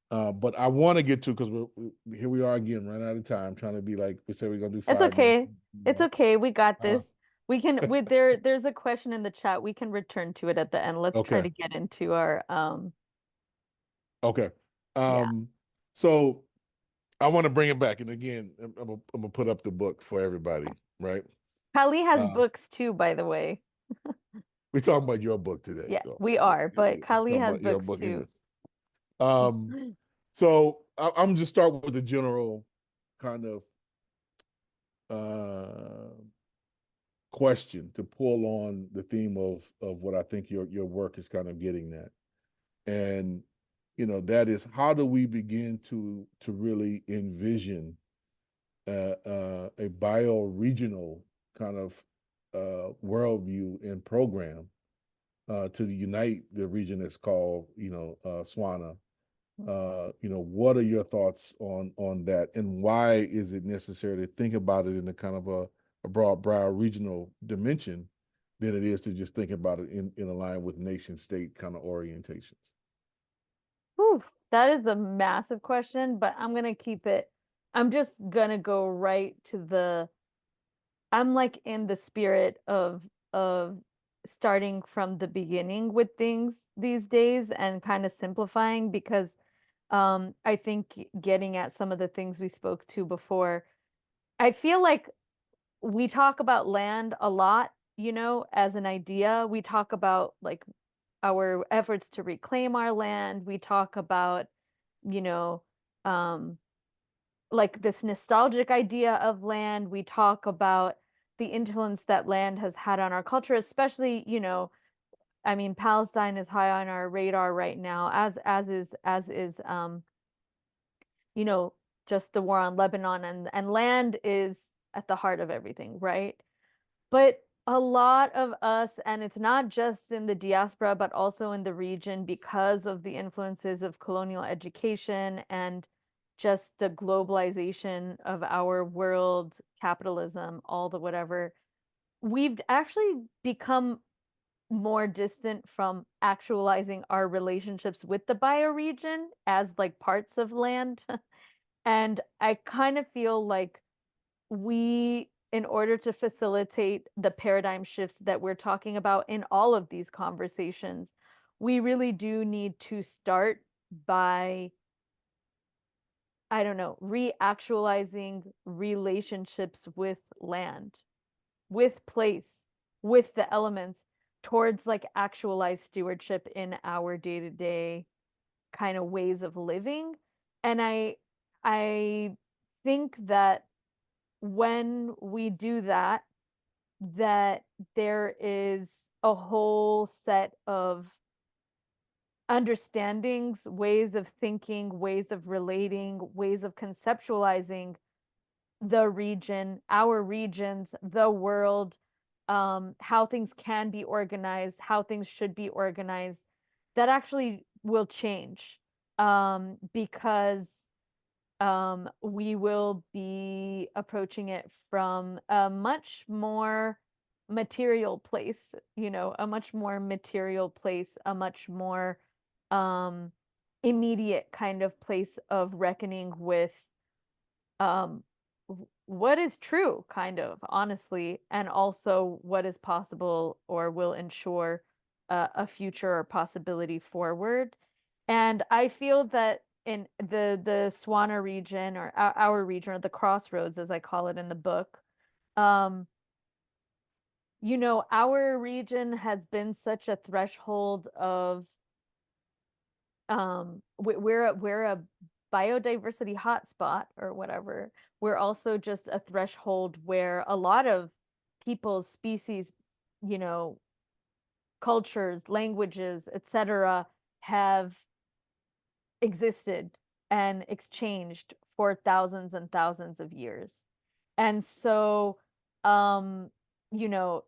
But I want to get to, because here we are again, running out of time, trying to be like we said we're going to do It's 5 minutes. okay. It's okay. We got Uh, this. We can there's a question in the chat. We can return to it at the end. Let's try okay, to get into our okay. yeah. So I want to bring it back, and again, I'm gonna put up the book for everybody, right? Kali has Uh, books too, by the way. we're talking about your book today, Yeah, so we are, but we're Kali talking has about your books book too. anyway. Um, so I'm just start with the general kind of uh, question to pull on the theme of what I think your work is kind of getting at, and that is, how do we begin to really envision a bioregional kind of worldview and program to unite the region that's called, SWANA. What are your thoughts on that, and why is it necessary to think about it in a kind of a broad regional dimension than it is to just think about it in a line with nation state kind of orientations? Whew, that is a massive question, but I'm just gonna go right to I'm like in the spirit of starting from the beginning with things these days and kind of simplifying because I think getting at some of the things we spoke to before, I feel like we talk about land a lot, as an idea. We talk about like our efforts to reclaim our land. We talk about, you know, um, like this nostalgic idea of land. We talk about the influence that land has had on our culture, especially, I mean, Palestine is high on our radar right now, as is you know, just the war on Lebanon, and land is at the heart of everything, right? But a lot of us, and it's not just in the diaspora, but also in the region, because of the influences of colonial education and just the globalization of our world, capitalism, all the whatever, we've actually become more distant from actualizing our relationships with the bioregion as like parts of land. And I kind of feel like in order to facilitate the paradigm shifts that we're talking about in all of these conversations, we really do need to start by, I don't know, reactualizing relationships with land, with place, with the elements, towards like actualized stewardship in our day-to-day kind of ways of living. And I think that when we do that, that there is a whole set of understandings, ways of thinking, ways of relating, ways of conceptualizing the region, our regions, the world, how things can be organized, how things should be organized, that actually will change, because we will be approaching it from a much more material place, a much more material place, a much more um, immediate kind of place of reckoning with um, what is true, kind of, honestly, and also what is possible or will ensure a future or possibility forward. And I feel that in the Swana region, or our region, or the Crossroads, as I call it in the book, um, our region has been such a threshold of we're a biodiversity hotspot or whatever. We're also just a threshold where a lot of people's species, you know, cultures, languages, etc., have existed and exchanged for thousands and thousands of years. And so,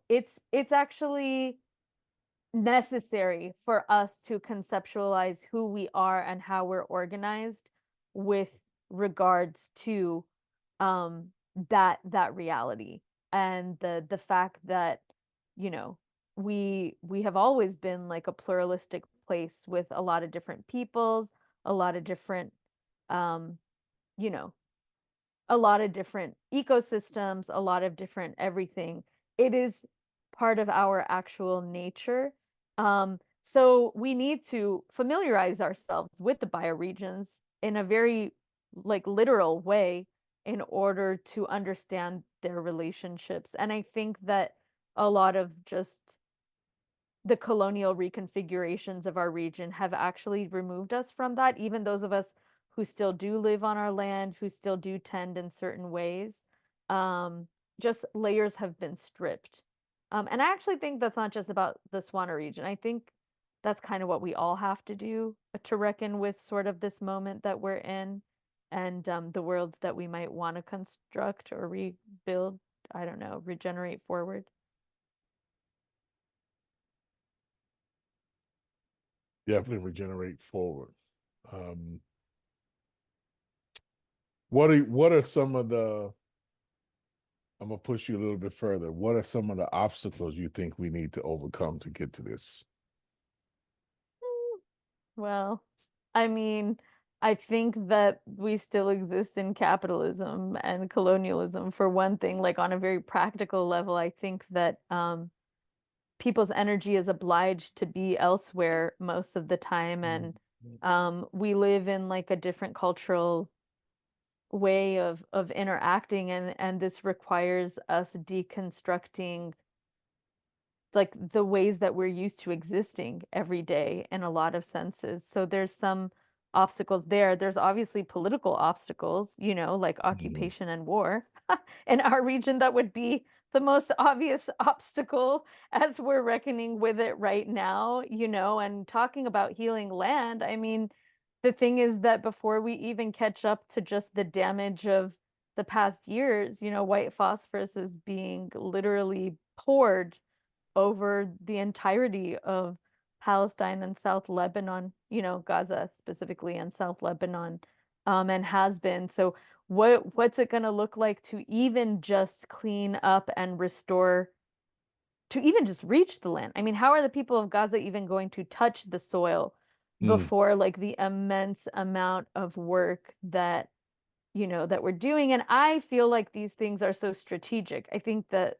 it's actually necessary for us to conceptualize who we are and how we're organized with regards to um that reality, and the fact that you know we have always been like a pluralistic place with a lot of different peoples, a lot of different um you know a lot of different ecosystems, a lot of different everything. It is part of our actual nature. So we need to familiarize ourselves with the bioregions in a very like literal way in order to understand their relationships. And I think that a lot of just the colonial reconfigurations of our region have actually removed us from that, even those of us who still do live on our land, who still do tend in certain ways. Just layers have been stripped. And I actually think that's not just about the Swana region. I think that's kind of what we all have to do to reckon with sort of this moment that we're in, and the worlds that we might want to construct or rebuild, I don't know, regenerate forward. Definitely regenerate forward. Um, what are some of the I'm gonna push you a little bit further. What are some of the obstacles you think we need to overcome to get to this? Well, I mean, I think that we still exist in capitalism and colonialism for one thing. Like on a very practical level, I think that people's energy is obliged to be elsewhere most of the time, and we live in like a different cultural way of interacting, and this requires us deconstructing like the ways that we're used to existing every day in a lot of senses. So there's some obstacles there. There's obviously political obstacles, you know, like Mhm. occupation and war. In our region, that would be the most obvious obstacle as we're reckoning with it right now, you know, and talking about healing land. I mean, the thing is that before we even catch up to just the damage of the past years, you know, white phosphorus is being literally poured over the entirety of Palestine and South Lebanon, you know, Gaza specifically and South Lebanon, and has been. So what's it going to look like to even just clean up and restore, to even just reach the land? I mean, how are the people of Gaza even going to touch the soil Mm. before like the immense amount of work that, you know, that we're doing? And I feel like these things are so strategic. I think that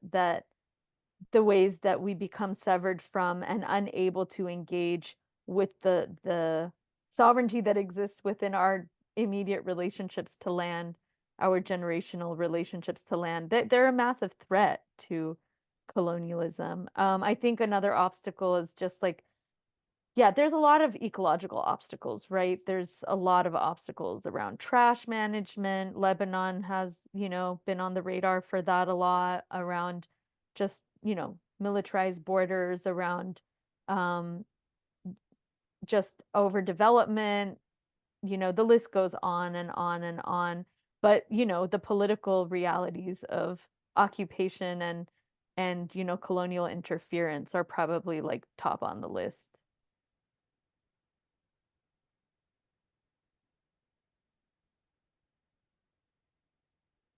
the ways that we become severed from and unable to engage with the sovereignty that exists within our immediate relationships to land, our generational relationships to land, they're a massive threat to colonialism. I think another obstacle is just like, yeah, there's a lot of ecological obstacles, right? There's a lot of obstacles around trash management. Lebanon has, you know, been on the radar for that a lot, around just, you know, militarized borders, around um, just overdevelopment, you know, the list goes on and on and on. But, you know, the political realities of occupation and, you know, colonial interference are probably like top on the list.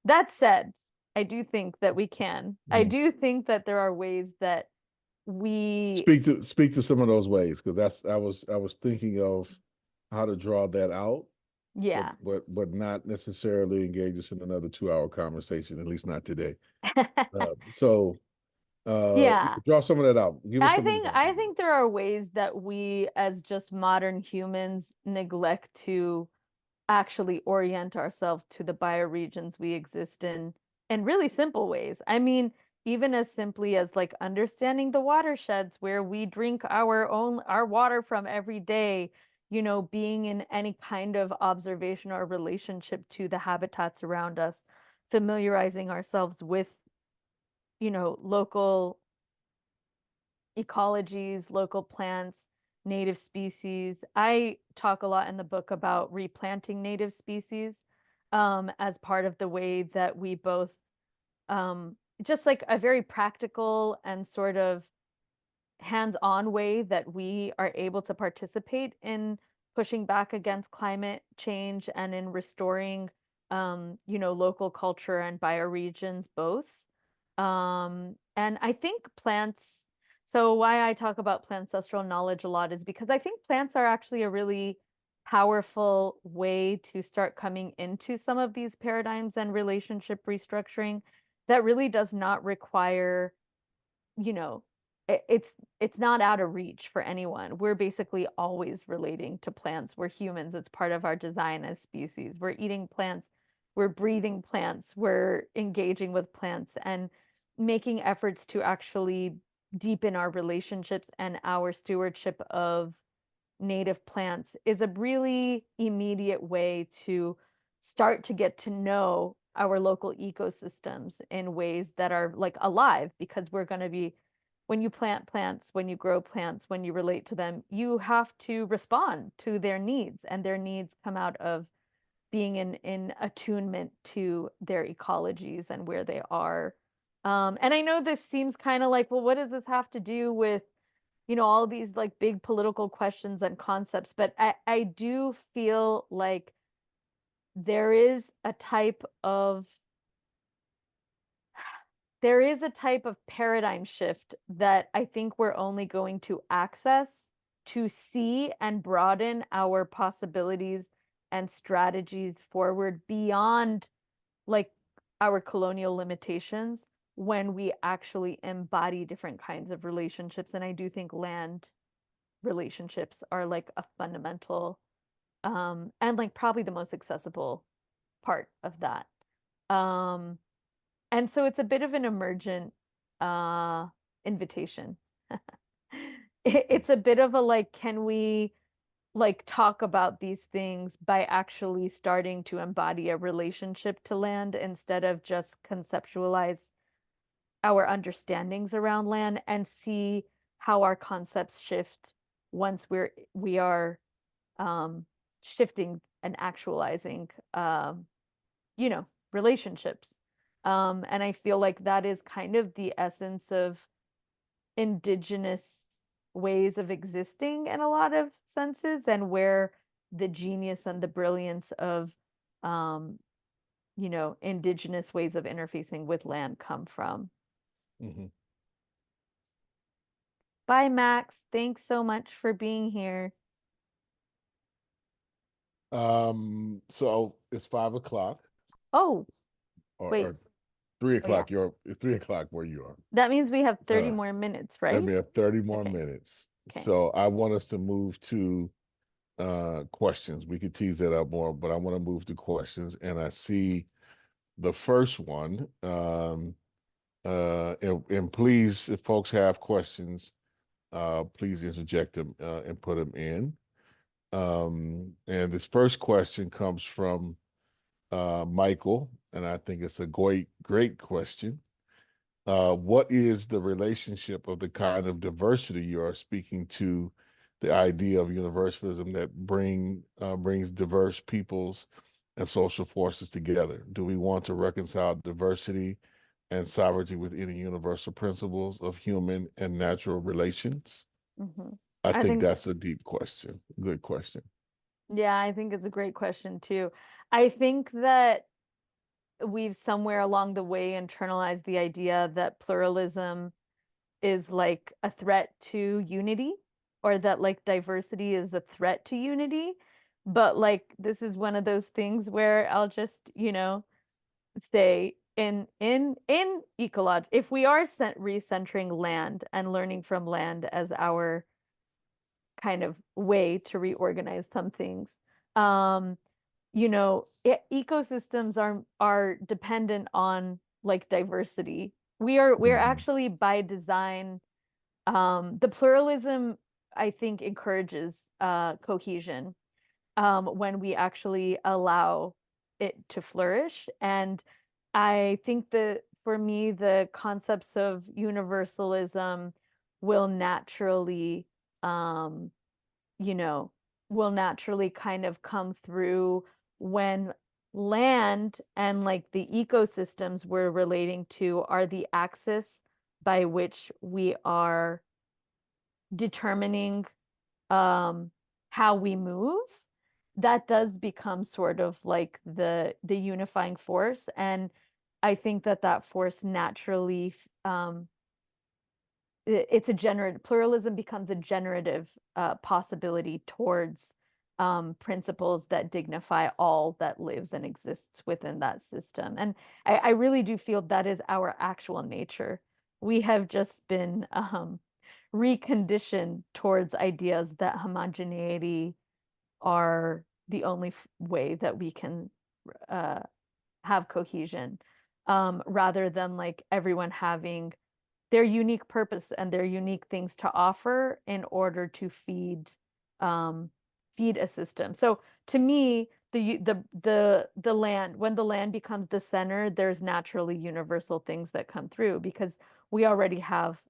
That said, I do think that we can. I Mm. do think that there are ways that we, Speak to some of those ways, because that's I was thinking of how to draw that out, but yeah. not necessarily engage us in another 2 hour conversation, at least not today. So Yeah. draw some of that out. Give us some I examples. think there are ways that we as just modern humans neglect to actually orient ourselves to the bioregions we exist in really simple ways. I mean, even as simply as like understanding the watersheds where we drink our water from every day, you know, being in any kind of observation or relationship to the habitats around us, familiarizing ourselves with, you know, local ecologies, local plants, native species. I talk a lot in the book about replanting native species, as part of the way that we both, just like a very practical and sort of hands-on way that we are able to participate in pushing back against climate change and in restoring, you know, local culture and bioregions both. And I think plants, so why I talk about plantcestral knowledge a lot is because I think plants are actually a really powerful way to start coming into some of these paradigms and relationship restructuring that really does not require, you know, it's not out of reach for anyone. We're basically always relating to plants. We're humans. It's part of our design as species. We're eating plants. We're breathing plants. We're engaging with plants and making efforts to actually deepen our relationships and our stewardship of native plants is a really immediate way to start to get to know our local ecosystems in ways that are like alive, because we're going to be, when you plant plants, when you grow plants, when you relate to them, you have to respond to their needs, and their needs come out of being in attunement to their ecologies and where they are. And I know this seems kind of like, well, what does this have to do with, you know, all these like big political questions and concepts? But I do feel like there is a type of there is a type of paradigm shift that I think we're only going to access to see and broaden our possibilities and strategies forward beyond like our colonial limitations when we actually embody different kinds of relationships. And I do think land relationships are like a fundamental, and like probably the most accessible part of that. Um, and so it's a bit of an emergent uh invitation. It's a bit of a like, can we like talk about these things by actually starting to embody a relationship to land instead of just conceptualize our understandings around land and see how our concepts shift once we are shifting and actualizing you know, relationships. And I feel like that is kind of the essence of indigenous ways of existing in a lot of senses, and where the genius and the brilliance of um, you know, indigenous ways of interfacing with land come from. Mhm. Bye, Max. Thanks so much for being here. So it's 5 o'clock Oh, or wait. 3 o'clock. Oh, yeah. It's 3 o'clock where you are. That means we have 30 Uh, more minutes, and right? we have 30 more Okay. minutes. Okay. So I want us to move to questions. We could tease that up more, but I want to move to questions. And I see the first one. And please, if folks have questions, please interject them and put them in. And this first question comes from Michael, and I think it's a great question. What is the relationship of the kind of diversity you are speaking to, the idea of universalism that brings diverse peoples and social forces together? Do we want to reconcile diversity and sovereignty with any universal principles of human and natural relations? Hmm. I I think think, that's a deep question. Good question. yeah, I think it's a great question too. I think that we've somewhere along the way internalized the idea that pluralism is like a threat to unity, or that like diversity is a threat to unity. But like this is one of those things where I'll just, you know, say in ecology, if we are recentering land and learning from land as our kind of way to reorganize some things, um, you know, ecosystems are dependent on like diversity. We're Mhm. actually by design, the pluralism, I think, encourages cohesion when we actually allow it to flourish. And I think that for me, the concepts of universalism will naturally, um, you know, will naturally kind of come through when land and like the ecosystems we're relating to are the axis by which we are determining how we move. That does become sort of like the unifying force. And I think that that force naturally it's a generative, pluralism becomes a generative possibility towards principles that dignify all that lives and exists within that system. And I really do feel that is our actual nature. We have just been reconditioned towards ideas that homogeneity are the only way that we can uh, have cohesion, rather than like everyone having their unique purpose and their unique things to offer in order to um, feed a system. So to me, the land, when the land becomes the center, there's naturally universal things that come through because we already have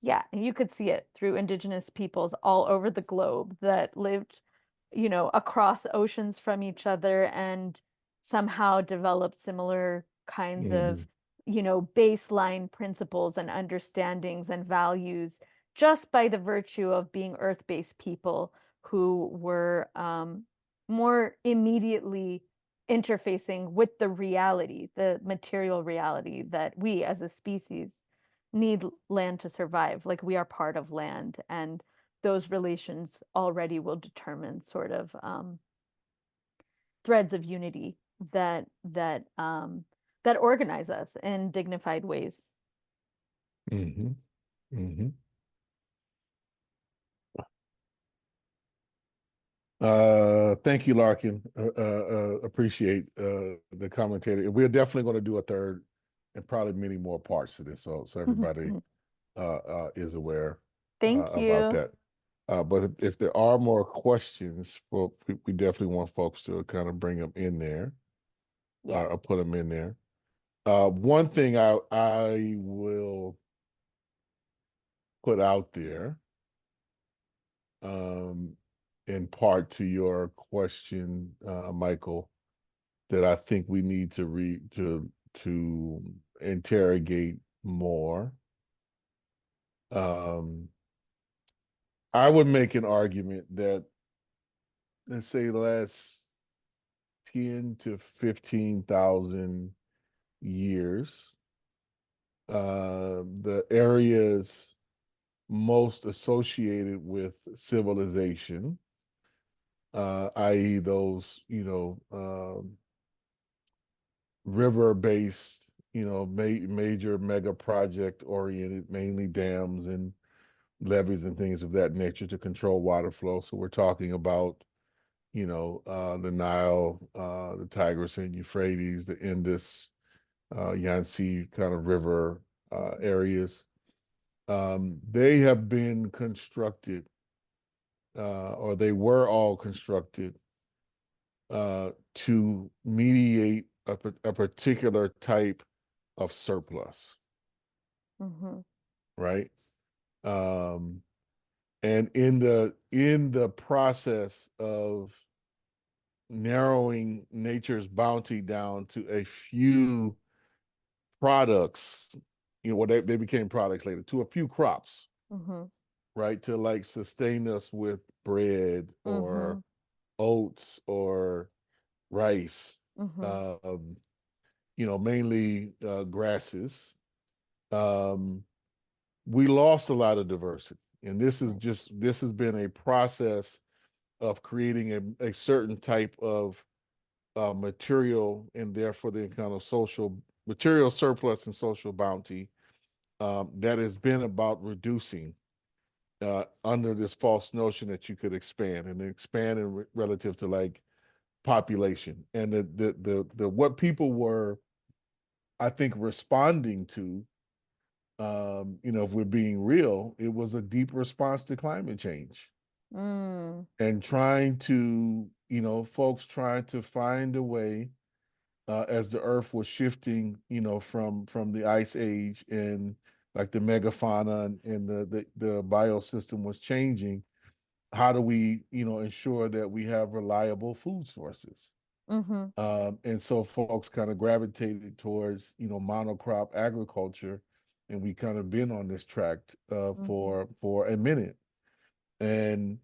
yeah, and you could see it through indigenous peoples all over the globe that lived, you know, across oceans from each other and somehow developed similar kinds of, Mhm. you know, baseline principles and understandings and values just by the virtue of being earth-based people who were more immediately interfacing with the reality, the material reality that we as a species need land to survive. Like we are part of land, and those relations already will determine sort of threads of unity that organize us in dignified ways. Mhm. Mhm. Thank you, Larkin. Appreciate the commentator. We're definitely going to do a third and probably many more parts to this, so everybody is aware Thank about you. that. But if there are more questions, well, we definitely want folks to kind of bring them in there Yes. or put them in there. One thing I will put out there, in part to your question, Michael, that I think we need to interrogate more. I would make an argument that, let's say, the last 10 to 15,000 years, the areas most associated with civilization, i.e., those, river-based, major mega project oriented, mainly dams and levees and things of that nature to control water flow. So we're talking about, the Nile, the Tigris and Euphrates, the Indus, Yangtze kind of river areas. They have been constructed, or they were all constructed, to mediate a particular type of surplus, right? Um, and in the process of narrowing nature's bounty down to a few products, they became products later, to a few crops, right? To like sustain us with bread or oats or rice, um, mainly grasses. Um, we lost a lot of diversity. And this has been a process of creating a certain type of material, and therefore the kind of social material surplus and social bounty, that has been about reducing, under this false notion that you could expand and expand in relative to like population. And the what people were, I think, responding to, if we're being real, it was a deep response to climate change. And trying to, folks trying to find a way, as the earth was shifting, from the ice age, and like the megafauna and the biosystem was changing. How do we, ensure that we have reliable food sources? And so folks kind of gravitated towards, monocrop agriculture, and we kind of been on this track, for a minute. And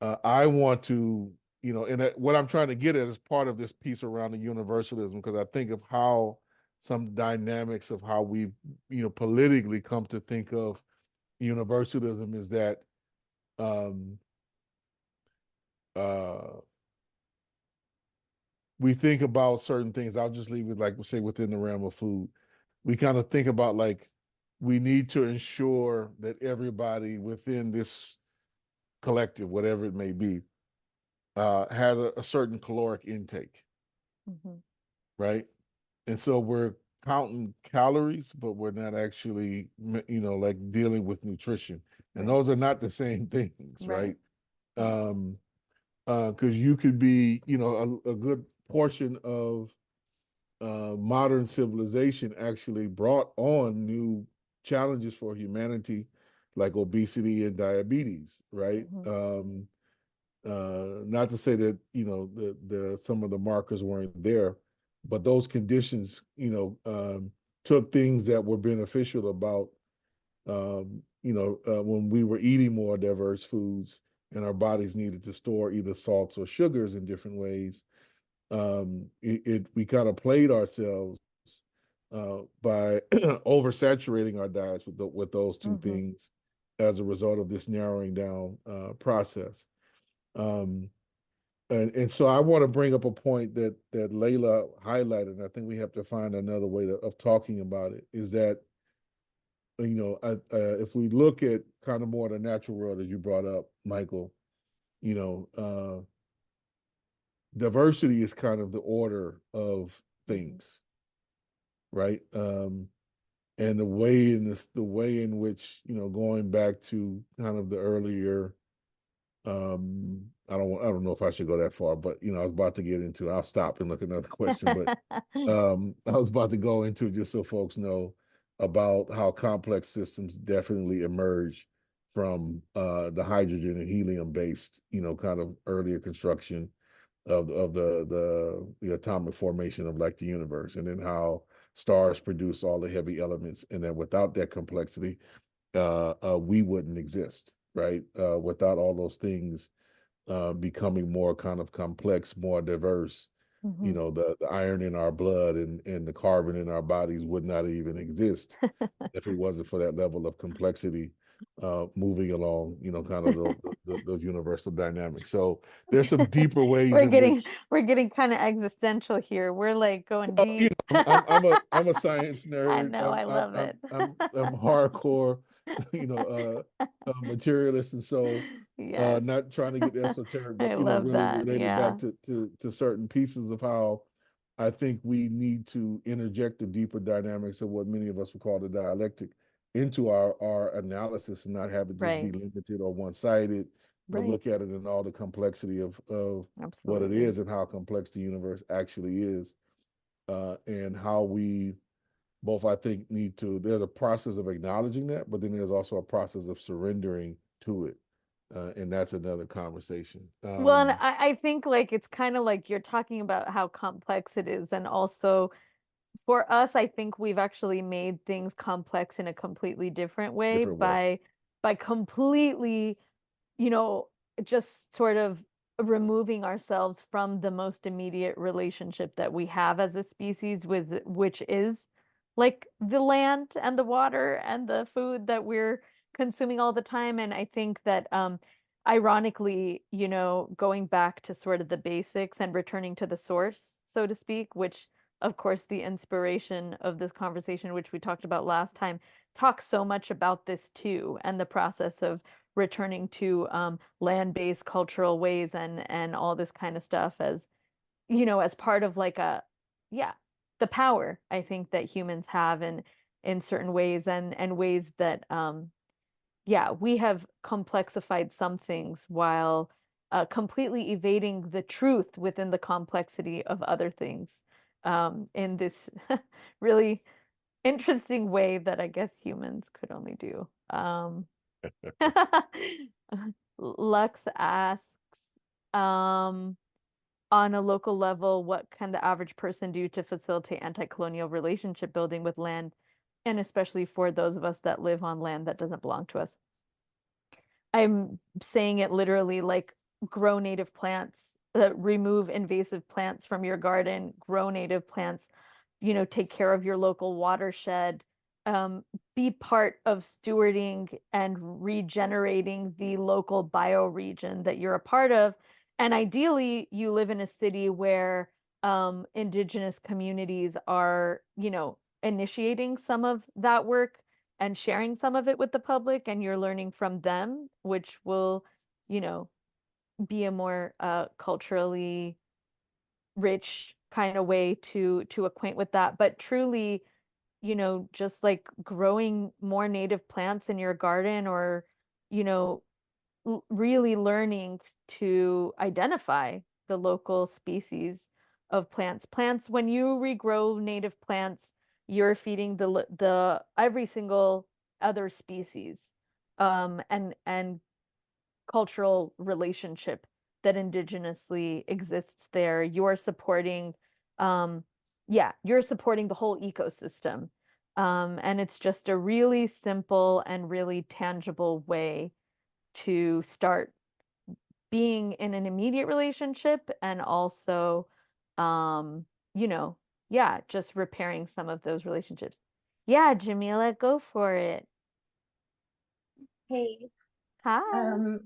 I want to, and what I'm trying to get at is part of this piece around the universalism, because I think of how some dynamics of how we, politically come to think of universalism is that, um, uh, we think about certain things. I'll just leave it, like we say, within the realm of food. We kind of think about like we need to ensure that everybody within this collective, whatever it may be, has a certain caloric intake, right? And so we're counting calories, but we're not actually, like dealing with nutrition. And those are not the same things, right? Because you could be, a good portion of modern civilization actually brought on new challenges for humanity, like obesity and diabetes, right? Not to say that, the some of the markers weren't there, but those conditions, took things that were beneficial about, when we were eating more diverse foods, and our bodies needed to store either salts or sugars in different ways. We kind of played ourselves, by oversaturating our diets with those two things, as a result of this narrowing down process. Um, and so I want to bring up a point that Layla highlighted, and I think we have to find another way of talking about it, is that, if we look at kind of more the natural world, as you brought up, Michael, you know, uh, diversity is kind of the order of things, right? And the way in which, going back to kind of the earlier I don't know if I should go that far, but I was about to get into, I'll stop and look at another question, but I was about to go into, just so folks know, about how complex systems definitely emerge from the hydrogen and helium based, kind of earlier construction of the atomic formation of like the universe, and then how stars produce all the heavy elements, and then without that complexity, we wouldn't exist, right? Without all those things becoming more kind of complex, more diverse, the iron in our blood and the carbon in our bodies would not even exist if it wasn't for that level of complexity moving along, kind of those universal dynamics. So there's some deeper ways in which we're getting kind of existential here. We're like going well, deep. I'm a science I nerd. know, I love it. I'm hardcore, materialist, and so Yes. not trying to get esoteric, I but love really that. related back Yeah. to certain pieces of how I think we need to interject the deeper dynamics of what many of us would call the dialectic into our analysis, and not have it just be Right. limited or one-sided, but Right. look at it in all the complexity of what it Absolutely. is and how complex the universe actually is, and how we both, I think, need to. There's a process of acknowledging that, but then there's also a process of surrendering to it, and that's another conversation. Well, and I think like it's kind of like you're talking about how complex it is, and also for us, I think we've actually made things complex in a completely different way Different way. by completely, you know, just sort of removing ourselves from the most immediate relationship that we have as a species, with which is like the land and the water and the food that we're consuming all the time. And I think that ironically, going back to sort of the basics and returning to the source, so to speak, which of course the inspiration of this conversation, which we talked about last time, talks so much about this too, and the process of returning to land-based cultural ways and all this kind of stuff, as as part of like yeah, the power I think that humans have in certain ways, and ways that yeah, we have complexified some things while completely evading the truth within the complexity of other things, in this really interesting way that I guess humans could only do. Lux asks, um, on a local level, what can the average person do to facilitate anti-colonial relationship building with land, and especially for those of us that live on land that doesn't belong to us? I'm saying it literally, like grow native plants, remove invasive plants from your garden, grow native plants, take care of your local watershed, be part of stewarding and regenerating the local bioregion that you're a part of. And ideally, you live in a city where indigenous communities are, initiating some of that work and sharing some of it with the public, and you're learning from them, which will, you know, be a more culturally rich kind of way to acquaint with that. But truly, just like growing more native plants in your garden, or, you know, really learning to identify the local species of plants. Plants, when you regrow native plants, you're feeding the every single other species, and cultural relationship that indigenously exists there. You're supporting, yeah, you're supporting the whole ecosystem. And it's just a really simple and really tangible way to start being in an immediate relationship, and also, um, you know, yeah, just repairing some of those relationships. Yeah, Jamila, go for it. Hey, Hi. um,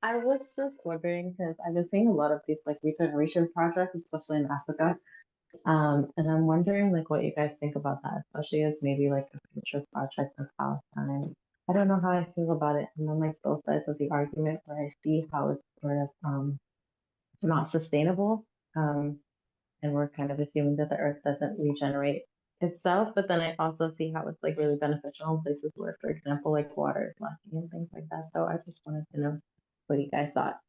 I was just wondering because I've been seeing a lot of these like regeneration projects, especially in Africa. And I'm wondering like what you guys think about that, especially as maybe like a future project in Palestine. I don't know how I feel about it. And on like both sides of the argument where I see how it's sort of not sustainable. Um, and we're kind of assuming that the earth doesn't regenerate itself. But then I also see how it's like really beneficial in places where, for example, like water is lacking and things like that. So I just wanted to know. what you guys thought.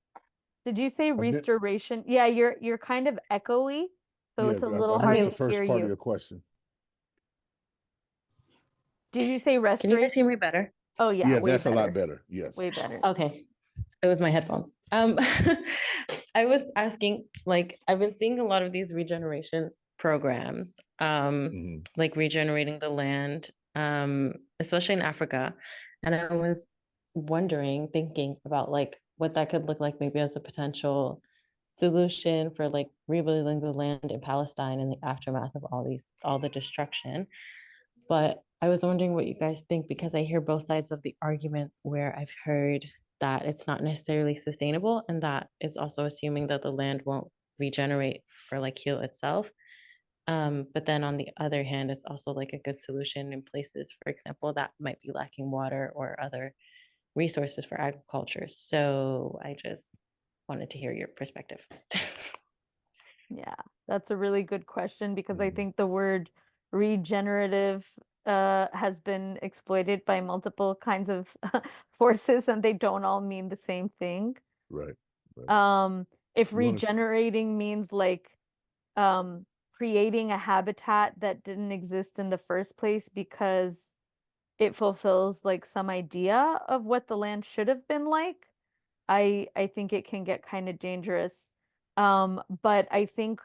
Did you say I did- restoration? Yeah, you're kind of echoey, so Yeah, it's a I little missed hard the to first hear part of you. your question. Did you say Can you guys restoration? hear me better? Oh yeah, Yeah, way that's a lot better. better. Yes. Way better. Okay. It was my headphones. I was asking, like, I've been seeing a lot of these regeneration programs, Mhm. like regenerating the land, especially in Africa. And I was wondering, thinking about like what that could look like maybe as a potential solution for like rebuilding the land in Palestine in the aftermath of all the destruction. But I was wondering what you guys think, because I hear both sides of the argument, where I've heard that it's not necessarily sustainable, and that is also assuming that the land won't regenerate or like heal itself. But then on the other hand, it's also like a good solution in places, for example, that might be lacking water or other resources for agriculture. So I just wanted to hear your perspective. Yeah, that's a really good question, because I Mhm. think the word regenerative has been exploited by multiple kinds of forces, and they don't all mean the same thing. Right. Right. If You wanna- regenerating means like creating a habitat that didn't exist in the first place because it fulfills like some idea of what the land should have been like, I think it can get kind of dangerous. But I think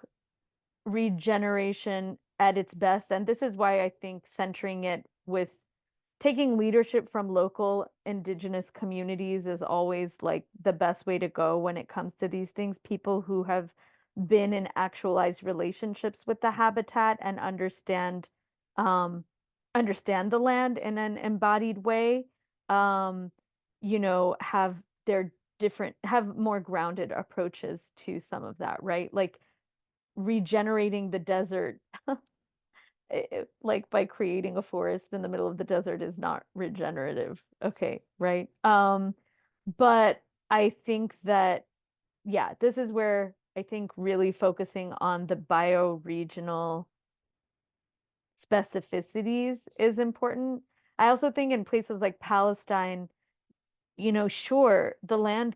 regeneration at its best, and this is why I think centering it with taking leadership from local indigenous communities is always like the best way to go when it comes to these things. People who have been in actualized relationships with the habitat and um, understand the land in an embodied way, um, have their have more grounded approaches to some of that, right? Like regenerating the desert like by creating a forest in the middle of the desert is not regenerative. Okay, right? But I think that, yeah, this is where I think really focusing on the bioregional specificities is important. I also think in places like Palestine, sure, the land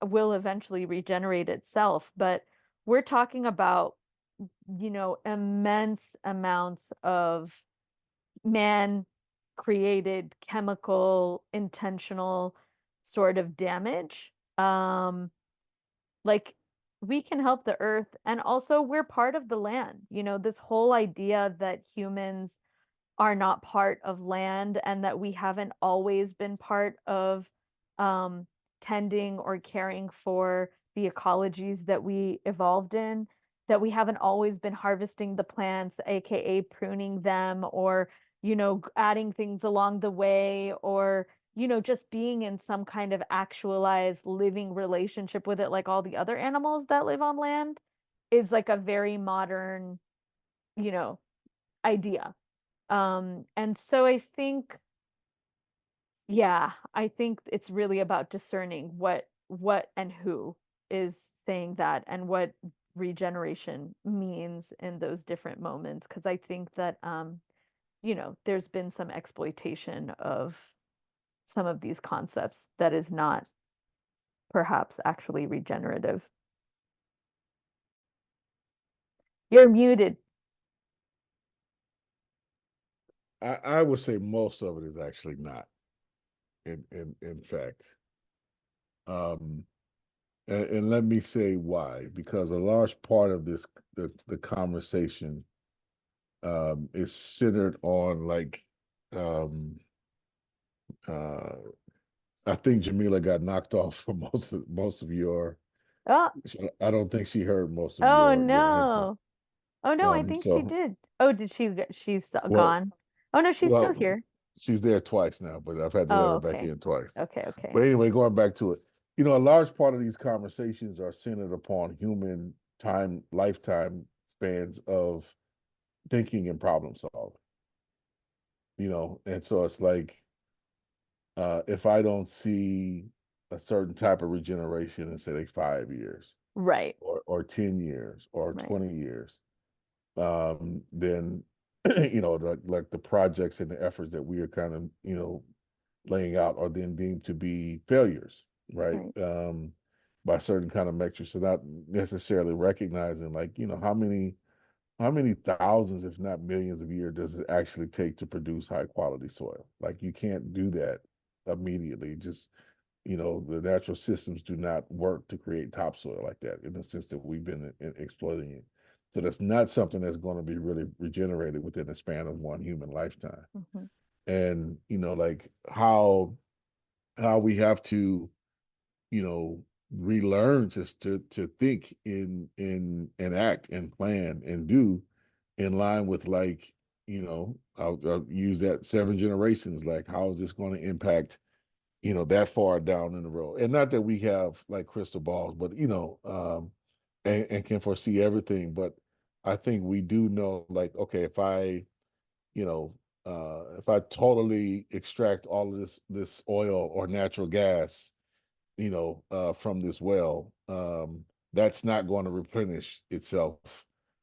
will eventually regenerate itself, but we're talking about, immense amounts of man created chemical intentional sort of damage. Like we can help the earth, and also we're part of the land. This whole idea that humans are not part of land and that we haven't always been part of um, tending or caring for the ecologies that we evolved in, that we haven't always been harvesting the plants, aka pruning them, or adding things along the way, or just being in some kind of actualized living relationship with it like all the other animals that live on land, is like a very modern you know idea. And so I think, yeah, I think it's really about discerning what and who is saying that, and what regeneration means in those different moments. Because I think that there's been some exploitation of some of these concepts that is not perhaps actually regenerative. You're muted. I would say most of it is actually not. In fact, and let me say why. Because a large part of the conversation is centered on like uh, I think Jamila got knocked off for most of your. Oh, I don't think she heard most of oh your answer. no. Oh no, I think she So did. Oh, did she's well, gone? Oh no, she's still well, here. she's there twice now, but I've had to let Oh, her back okay. in twice. Okay, okay. But anyway, going back to it, a large part of these conversations are centered upon human lifetime spans of thinking and problem solving. And so it's like if I don't see a certain type of regeneration in say like 5 years Right, or 10 years or right. 20 years, then like the projects and the efforts that we are kind of laying out are then deemed to be failures. right? Right. By certain kind of metrics, so not necessarily recognizing like, how many thousands, if not millions of years does it actually take to produce high quality soil? Like you can't do that immediately. Just, the natural systems do not work to create topsoil like that in the sense that we've been exploiting it. So that's not something that's going to be really regenerated within the span of one human lifetime. Mm-hmm. And, like how we have to, relearn just to think and act and plan and do in line with like, I'll use that 7 generations, like how is this going to impact, that far down in the road? And not that we have like crystal balls, but and can foresee everything. But I think we do know, like, okay, if I totally extract all of this oil or natural gas, from this well, that's not going to replenish itself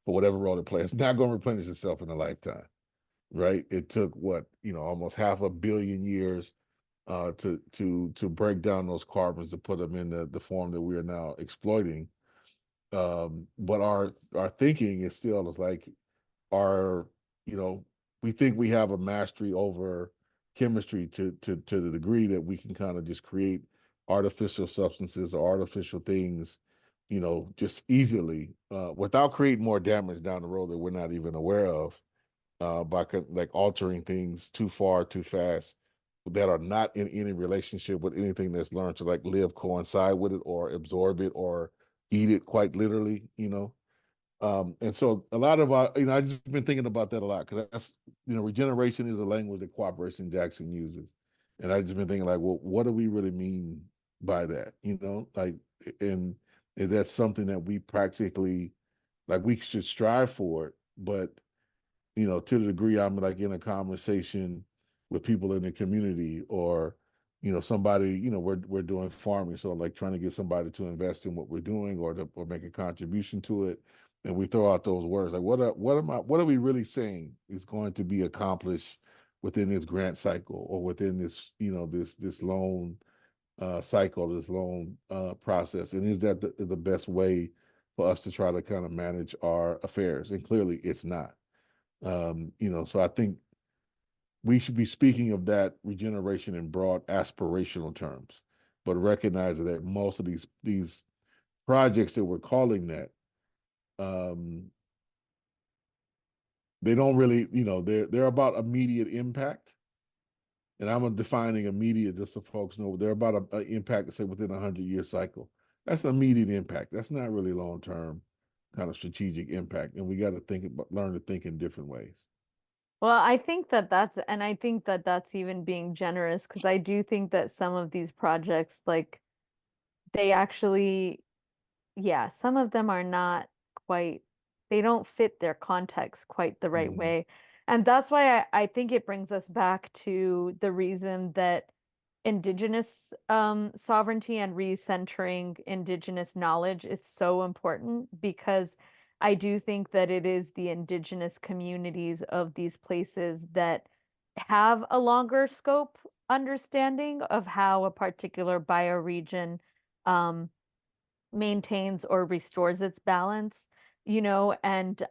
for whatever role it plays. It's not going to replenish itself in a lifetime, right? It took what, almost 500,000,000 years to break down those carbons to put them in the form that we are now exploiting. But our thinking is still is like our, we think we have a mastery over chemistry to the degree that we can kind of just create artificial substances or artificial things, just easily, without creating more damage down the road that we're not even aware of, by like altering things too far, too fast, that are not in any relationship with anything that's learned to like live coincide with it or absorb it or eat it quite literally. And so a lot of our, I've just been thinking about that a lot because that's, regeneration is a language that Cooperation Jackson uses. And I've just been thinking like, well, what do we really mean by that? Like, and is that something that we practically, like we should strive for it, but to the degree I'm like in a conversation with people in the community or, somebody, we're doing farming. So like trying to get somebody to invest in what we're doing or make a contribution to it. And we throw out those words like, what are we really saying is going to be accomplished within this grant cycle or within this, this loan cycle, this loan process? And is that the best way for us to try to kind of manage our affairs? And clearly it's not. So I think we should be speaking of that regeneration in broad aspirational terms, but recognizing that most of these projects that we're calling that, they don't really, they're about immediate impact. And I'm defining immediate just so folks know they're about an impact, say within 100-year cycle. That's immediate impact. That's not really long-term kind of strategic impact. And we got to learn to think in different ways. Well, I think that's even being generous because I do think that some of these projects, like they actually, yeah, some of them are not quite, they don't fit their context quite the right way. And that's why I think it brings us back to the reason that indigenous sovereignty and recentering indigenous knowledge is so important because I do think that it is the indigenous communities of these places that have a longer scope understanding of how a particular bioregion um, maintains or restores its balance, and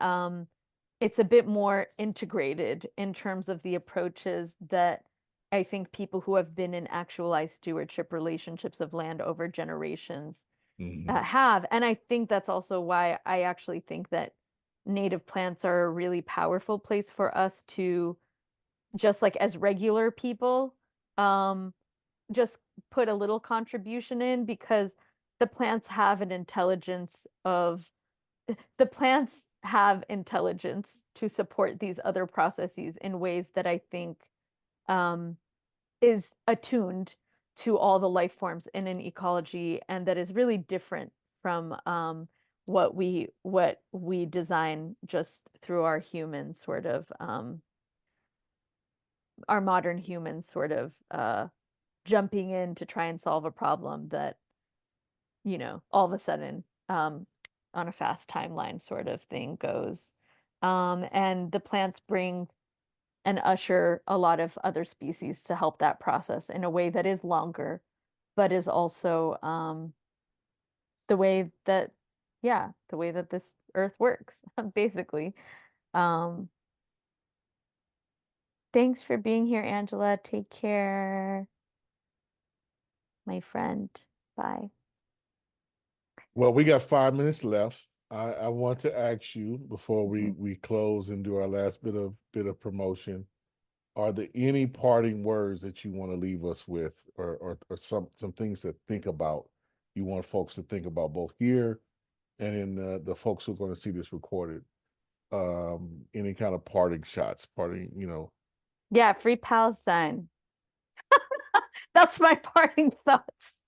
it's a bit more integrated in terms of the approaches that I think people who have been in actualized stewardship relationships of land over generations have. And I think that's also why I actually think that native plants are a really powerful place for us to, just like as regular people, um, just put a little contribution in because the plants have an intelligence of the plants have intelligence to support these other processes in ways that I think um, is attuned to all the life forms in an ecology and that is really different from what we design just through our human sort of our modern humans sort of jumping in to try and solve a problem that, all of a sudden, on a fast timeline sort of thing goes. And the plants bring and usher a lot of other species to help that process in a way that is longer but is also the way that, yeah, the way that this earth works, basically. Um, thanks for being here, Angela. Take care, my friend. Bye. Well, we got 5 minutes left. I want to ask you before we close and do our last bit of promotion. Are there any parting words that you want to leave us with, or some things to think about? You want folks to think about both here and in the folks who are going to see this recorded. Any kind of parting shots, parting. Yeah, free Palestine. That's my parting thoughts.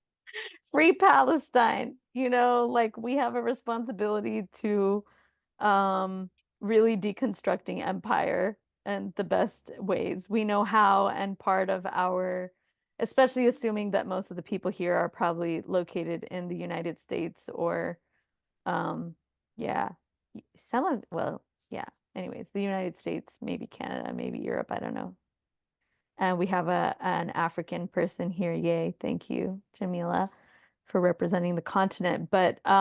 Free Palestine. Like we have a responsibility to really deconstructing empire and the best ways. We know how, and part of our, especially assuming that most of the people here are probably located in the United States or yeah, well, yeah. Anyways, the United States, maybe Canada, maybe Europe, I don't know. And we have an African person here. Yay. Thank you, Jamila, for representing the continent. But we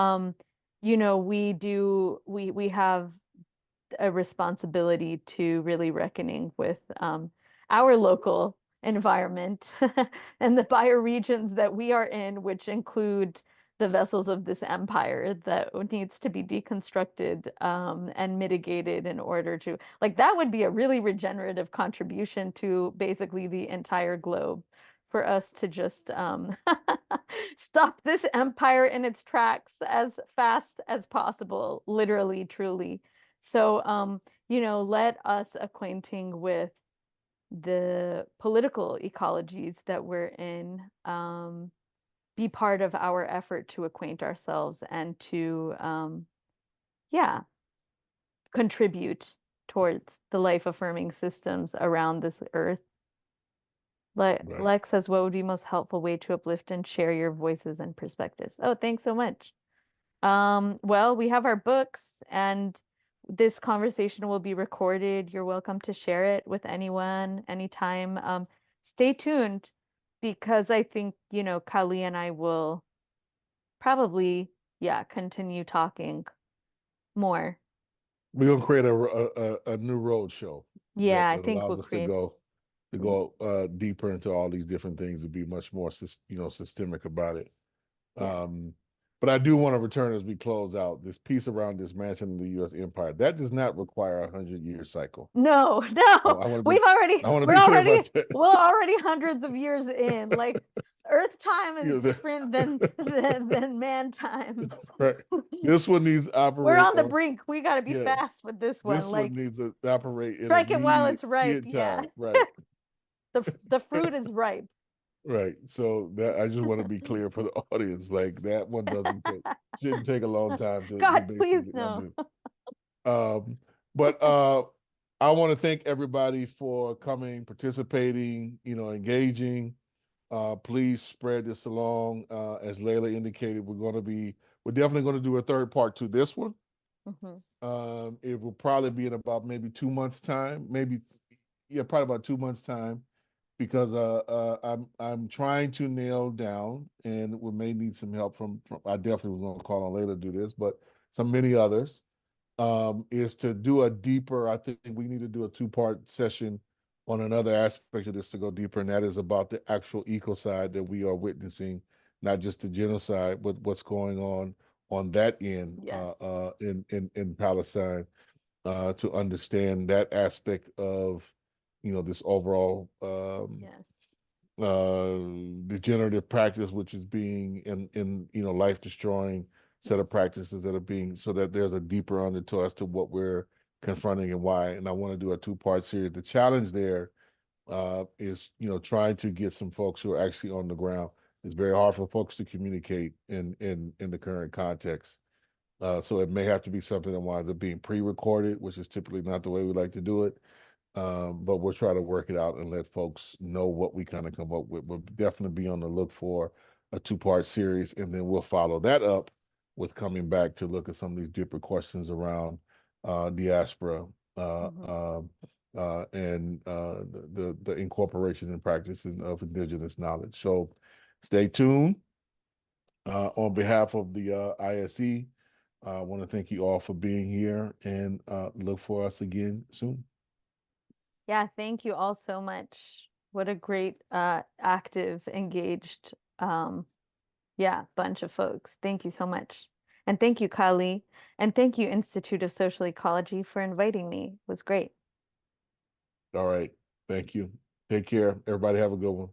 have a responsibility to really reckoning with our local environment and the bioregions that we are in, which include the vessels of this empire that needs to be deconstructed and mitigated in order to, like, that would be a really regenerative contribution to basically the entire globe for us to just stop this empire in its tracks as fast as possible, literally, truly. So, let us acquainting with the political ecologies that we're in be part of our effort to acquaint ourselves and to, yeah, contribute towards the life-affirming systems around this earth. Right. Lex says, what would be most helpful way to uplift and share your voices and perspectives? Oh, thanks so much. Well, we have our books, and this conversation will be recorded. You're welcome to share it with anyone, anytime. Stay tuned, because I think, Kali and I will probably, yeah, continue talking more. We're gonna create a new road show Yeah, I that think allows we'll us create. to go deeper into all these different things and be much more systemic about it. Yeah. But I do want to return as we close out this piece around dismantling the U.S. empire. That does not require a 100-year cycle. No, I want to we're be clear about that. we're already hundreds of years in. Like, Earth time is different than man time. Right. This one needs to We're operate on the brink. We got to be fast with this one. This Like, one needs to operate in strike it while it's ripe. immediate Yeah. time. Right. The fruit is ripe. Right. So that I just want to be clear for the audience. Like, that one shouldn't take a long time to God, please basically no. undo. But I want to thank everybody for coming, participating, engaging. Please spread this along. As Layla indicated, we're definitely going to do a third part to this one. It will probably be in about maybe 2 months' time, probably about 2 months' time, because I'm trying to nail down, and we may need some help from I definitely was going to call on Layla to do this, but many others, is to do a deeper. I think we need to do a 2-part session on another aspect of this to go deeper, and that is about the actual ecocide that we are witnessing, not just the genocide, but what's going on that end. Yes. In Palestine, to understand that aspect of this overall Yes. degenerative practice, which is being in life destroying set of practices that are being, so that there's a deeper undertow as to what we're confronting and why. And I want to do a 2-part series. The challenge there is trying to get some folks who are actually on the ground. It's very hard for folks to communicate in the current context. So it may have to be something that winds up being pre-recorded, which is typically not the way we like to do it. But we'll try to work it out and let folks know what we kind of come up with. We'll definitely be on the look for a 2-part series, and then we'll follow that up with coming back to look at some of these deeper questions around diaspora and the incorporation and practicing of indigenous knowledge. So Stay tuned. On behalf of the ISE, I want to thank you all for being here and look for us again soon. Yeah, thank you all so much. What a great, active, engaged, bunch of folks. Thank you so much. And thank you, Kali. And thank you, Institute of Social Ecology, for inviting me. It was great. All right. Thank you. Take care. Everybody have a good one.